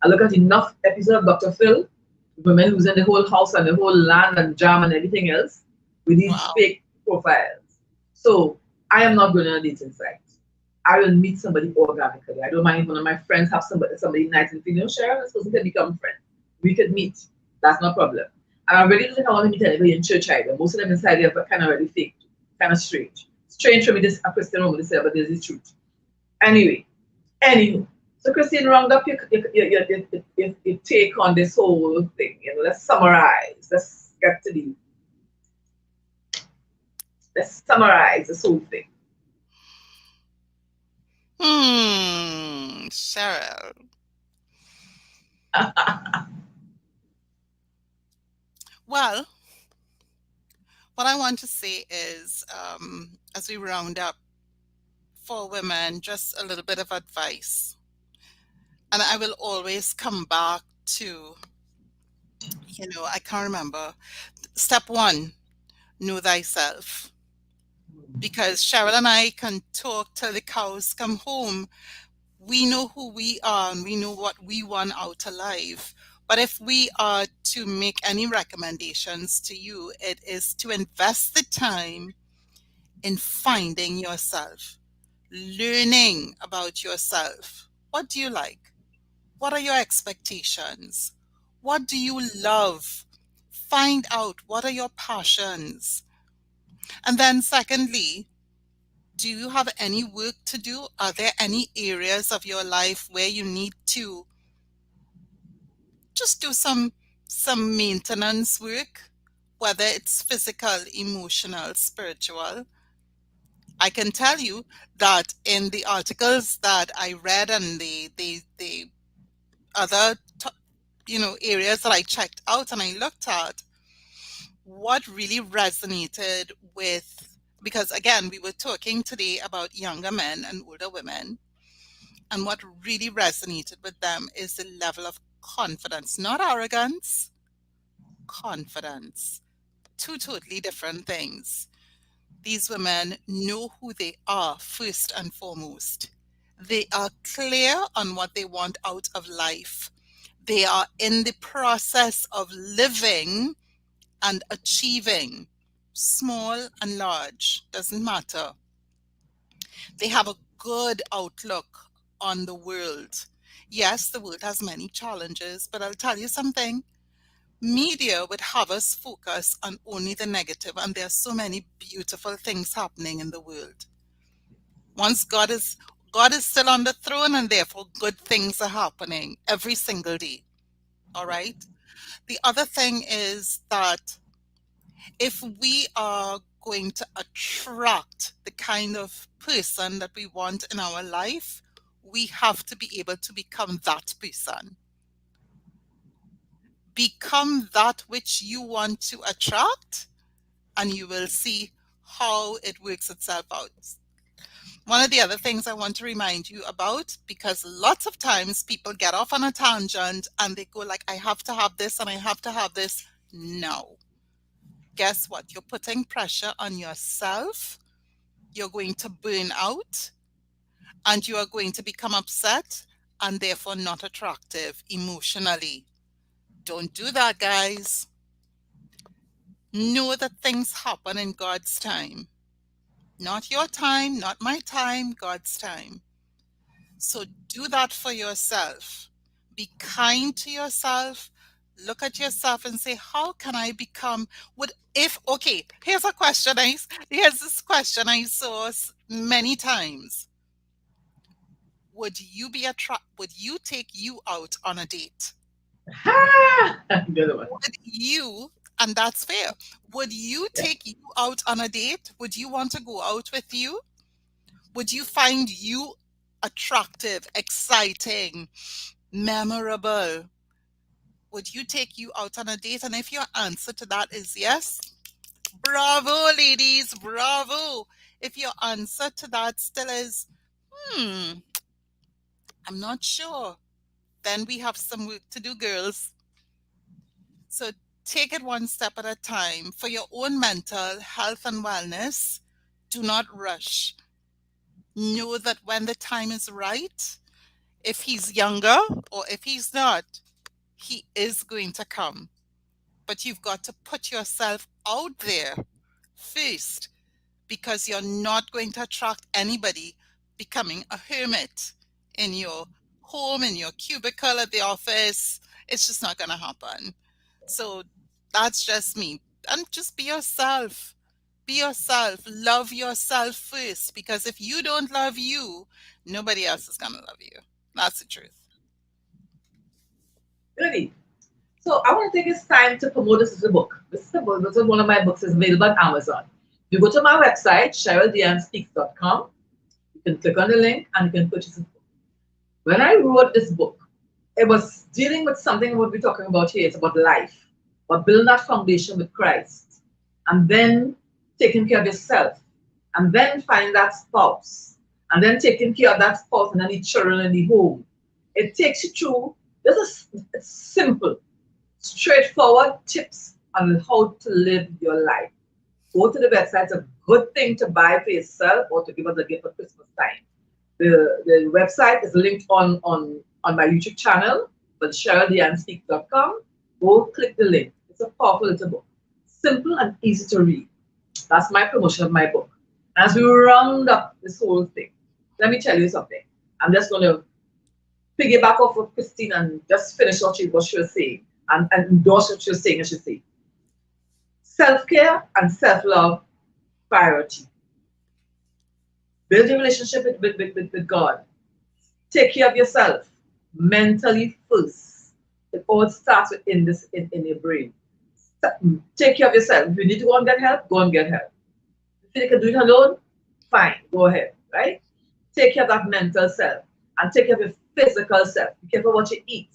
I look at enough episodes of Dr. Phil, women losing the whole house and the whole land and jam and everything else with these Wow. fake profiles. So I am not going on a dating site. I will meet somebody organically. I don't mind if one of my friends have somebody nice and female share, this person can become friends. We could meet. That's no problem. And I really don't think I want to meet anybody in church either. Most of them inside there are kind of really fake, kind of strange. Strange for me, this a Christian woman to say, but there's the truth. Anyway, so Christine, round up your take on this whole thing. Let's summarize. Let's summarize this whole thing. Cheryl. Well, what I want to say is, as we round up for women, just a little bit of advice. And I will always come back to, I can't remember. Step one, know thyself. Because Cheryl and I can talk till the cows come home. We know who we are and we know what we want out of life. But if we are to make any recommendations to you, it is to invest the time in finding yourself, learning about yourself. What do you like? What are your expectations? What do you love? Find out what are your passions. And then, secondly, do you have any work to do? Are there any areas of your life where you need to just do some maintenance work, whether it's physical, emotional, spiritual? I can tell you that in the articles that I read and the other areas that I checked out and I looked at, what really resonated with, because again, we were talking today about younger men and older women, and what really resonated with them is the level of confidence, not arrogance, confidence. Two totally different things. These women know who they are first and foremost. They are clear on what they want out of life. They are in the process of living and achieving, small and large, doesn't matter. They have a good outlook on the world. Yes, the world has many challenges, but I'll tell you something. Media would have us focus on only the negative, and there are so many beautiful things happening in the world. Once God is still on the throne, and therefore good things are happening every single day. All right. The other thing is that if we are going to attract the kind of person that we want in our life, we have to be able to become that person. Become that which you want to attract, and you will see how it works itself out. One of the other things I want to remind you about, because lots of times people get off on a tangent and they go like, I have to have this and I have to have this. No. Guess what? You're putting pressure on yourself. You're going to burn out and you are going to become upset and therefore not attractive emotionally. Don't do that, guys. Know that things happen in God's time. Not your time, not my time, God's time. So do that for yourself. Be kind to yourself. Look at yourself and say, how can I become okay, here's this question I saw many times. Would you take you out on a date? Ha! Good one. Would you, and that's fair, would you Yeah. take you out on a date? Would you want to go out with you? Would you find you attractive, exciting, memorable? Would you take you out on a date? And if your answer to that is yes, bravo, ladies, bravo. If your answer to that still is, I'm not sure, then we have some work to do, girls. So take it one step at a time. For your own mental health and wellness, do not rush. Know that when the time is right, if he's younger or if he's not, he is going to come. But you've got to put yourself out there first, because you're not going to attract anybody becoming a hermit in your home, in your cubicle at the office. It's just not going to happen. So that's just me. And just be yourself. Be yourself. Love yourself first, because if you don't love you, nobody else is going to love you. That's the truth. Really. So I want to take this time to promote this as a book. This is a book. This is one of my books. It's available on Amazon. You go to my website, CherylDianeSpeaks.com. You can click on the link and you can purchase the book. When I wrote this book, it was dealing with something what we're talking about here. It's about life, but building that foundation with Christ, and then taking care of yourself, and then finding that spouse, and then taking care of that spouse and then the children in the home. It takes you through. It's simple, straightforward tips on how to live your life. Go to the website. It's a good thing to buy for yourself or to give us a gift for Christmas time. The website is linked on my YouTube channel, but CherylDianeSpeaks.com. Go click the link. It's a powerful little book. Simple and easy to read. That's my promotion of my book. As we round up this whole thing, let me tell you something. I'm just going to piggyback off of Christine and just finish what she was saying and endorse what she was saying, I should say. Self-care and self-love, priority. Build a relationship with God. Take care of yourself mentally first. It all starts in your brain. Take care of yourself. If you need to go and get help, go and get help. If you can do it alone, fine, go ahead, right? Take care of that mental self and take care of your physical self. Be careful what you eat.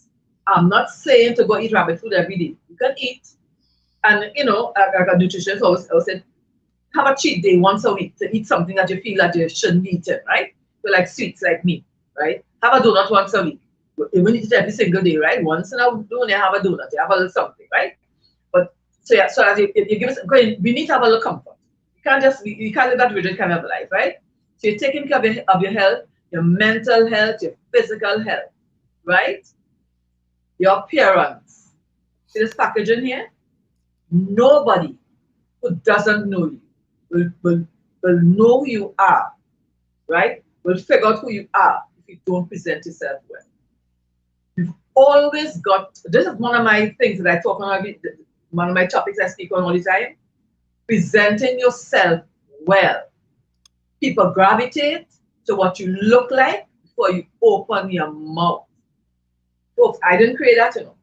I'm not saying to go eat rabbit food every day. You can eat, and like a nutritionist always said, have a cheat day once a week to eat something that you feel that you shouldn't be eating, right? So like sweets, like me, right? Have a donut once a week. You won't eat it every single day, right? Once in a blue, you have a donut, you have a little something, right? But so yeah, so as you give us, we need to have a little comfort. you can't live that rigid kind of life, right? So you're taking care of your health, your mental health, your physical health, right? Your appearance. See this packaging here? Nobody who doesn't know you will know who you are, right? Will figure out who you are if you don't present yourself well. You've always got, this is one of my things that I talk on, one of my topics I speak on all the time, presenting yourself well. People gravitate to what you look like before you open your mouth. Folks, I didn't create that, you know.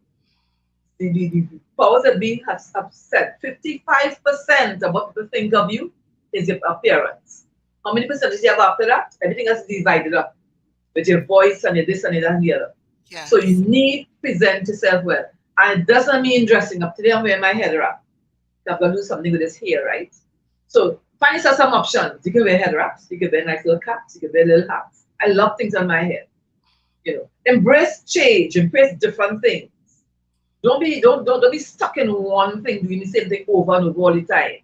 The powers that be have said 55% of what people think of you is your appearance. How many percentage do you have after that? Everything else is divided up with your voice and your this and your that and the other. So you Yes. need to present yourself well. And it doesn't mean dressing up. Today I'm wearing my head wrap. I'm going to do something with this hair, right? So find yourself some options. You can wear head wraps. You can wear nice little caps. You can wear little hats. I love things on my head. You know, embrace change. Embrace different things. Don't be stuck in one thing, doing the same thing over and over all the time.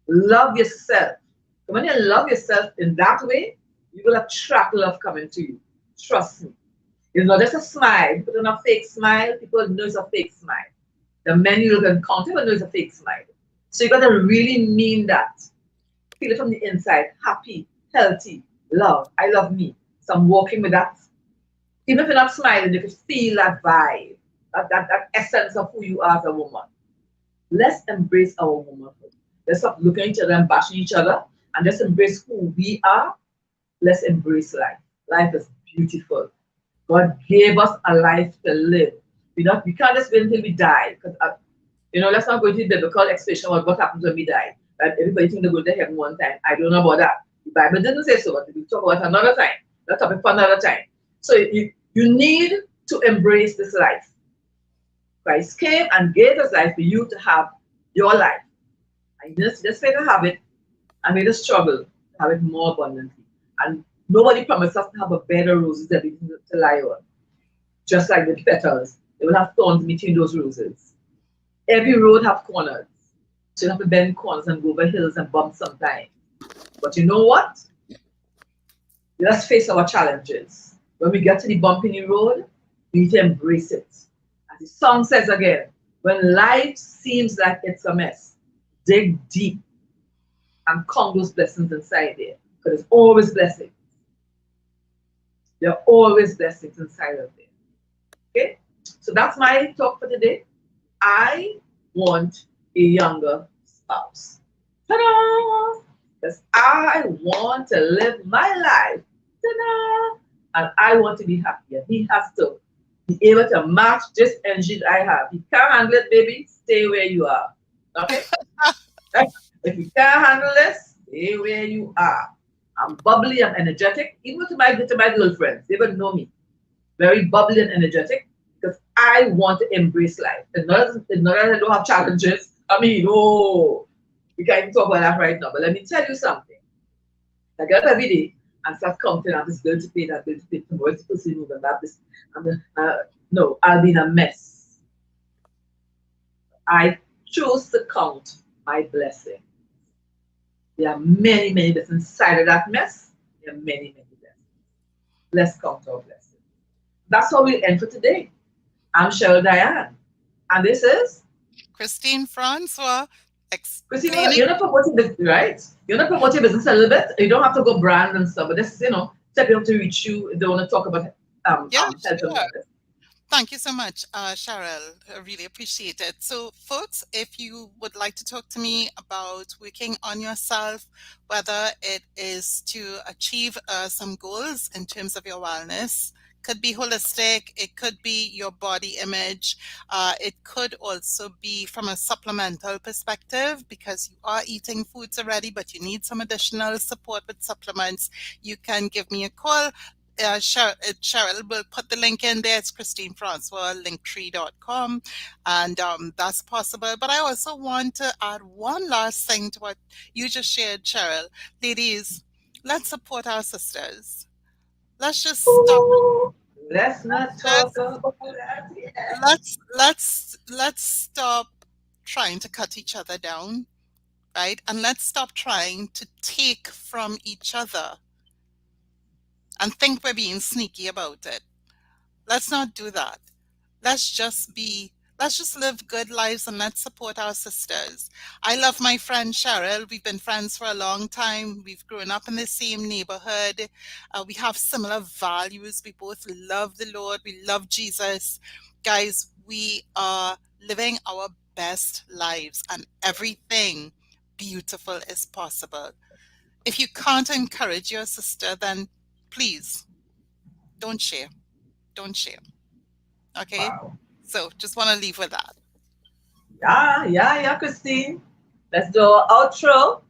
Love yourself. And when you love yourself in that way, you will attract love coming to you. Trust me. It's not just a smile. You put on a fake smile, people know it's a fake smile. The men you look encounter will know it's a fake smile. So you gotta really mean that. Feel it from the inside. Happy, healthy, love. I love me. So I'm walking with that. Even if you're not smiling, you can feel that vibe, that essence of who you are as a woman. Let's embrace our womanhood. Let's stop looking at each other and bashing each other and just embrace who we are. Let's embrace life. Life is beautiful. God gave us a life to live. We can't just wait until we die. Because let's not go into the biblical explanation of what happens when we die. Right? Everybody think they go to heaven one time. I don't know about that. The Bible didn't say so, but we'll talk about it another time. That's topic for another time. So you need to embrace this life. Christ came and gave us life for you to have your life. And you just try to have it and we just struggle to have it more abundantly. And nobody promised us to have a bed of roses everything to lie on. Just like the petals. They will have thorns between those roses. Every road have corners. So you have to bend corners and go over hills and bumps sometimes. But you know what? Let's face our challenges. When we get to the bump in the road, we need to embrace it. As the song says again, when life seems like it's a mess, dig deep and count those blessings inside there. Because there's always blessings. There are always blessings inside of there. Okay? So that's my talk for today. I want a younger spouse. Ta-da! Because I want to live my life. Ta-da! And I want to be happier. He has to be able to match this energy that I have. If you can't handle it, baby, stay where you are. Okay? If you can't handle this, stay where you are. I'm bubbly, I'm energetic. Even to my girlfriends, they would know me. Very bubbly and energetic because I want to embrace life. And not that I don't have challenges. I mean, oh, we can't even talk about that right now. But let me tell you something. I get up every day and start counting. I'm this girl to pay, that girl to pay, tomorrow it's supposed to move and that. This, no, I'll be in a mess. I choose to count my blessing. There are many, many blessings inside of that mess. There are many, many blessings. Let's count our blessings. That's how we end for today. I'm Cheryl Diane. And this is Christine Francois Christina. explaining. You're not promoting this, right? You're not promoting business a little bit. You don't have to go brand and stuff, but this is, to be able to reach you. They want to talk about Yeah, health and sure. wellness. Thank you so much, Cheryl. I really appreciate it. So, folks, if you would like to talk to me about working on yourself, whether it is to achieve some goals in terms of your wellness, could be holistic, it could be your body image, it could also be from a supplemental perspective because you are eating foods already, but you need some additional support with supplements, you can give me a call. Cheryl will put the link in there. It's Christine Francois, linktree.com. And that's possible. But I also want to add one last thing to what you just shared, Cheryl. Ladies, let's support our sisters. Let's just stop. Ooh, let's not talk Let's about that yet. let's stop trying to cut each other down. right? And let's stop trying to take from each other and think we're being sneaky about it. Let's not do that. Let's just be, let's just live good lives and let's support our sisters. I love my friend Cheryl. We've been friends for a long time. We've grown up in the same neighborhood. We have similar values. We both love the Lord. We love Jesus. Guys, we are living our best lives and everything beautiful is possible. If you can't encourage your sister, then please don't share. Don't share. Okay? Wow. So just want to leave with that. Yeah, Christine. Let's do our outro.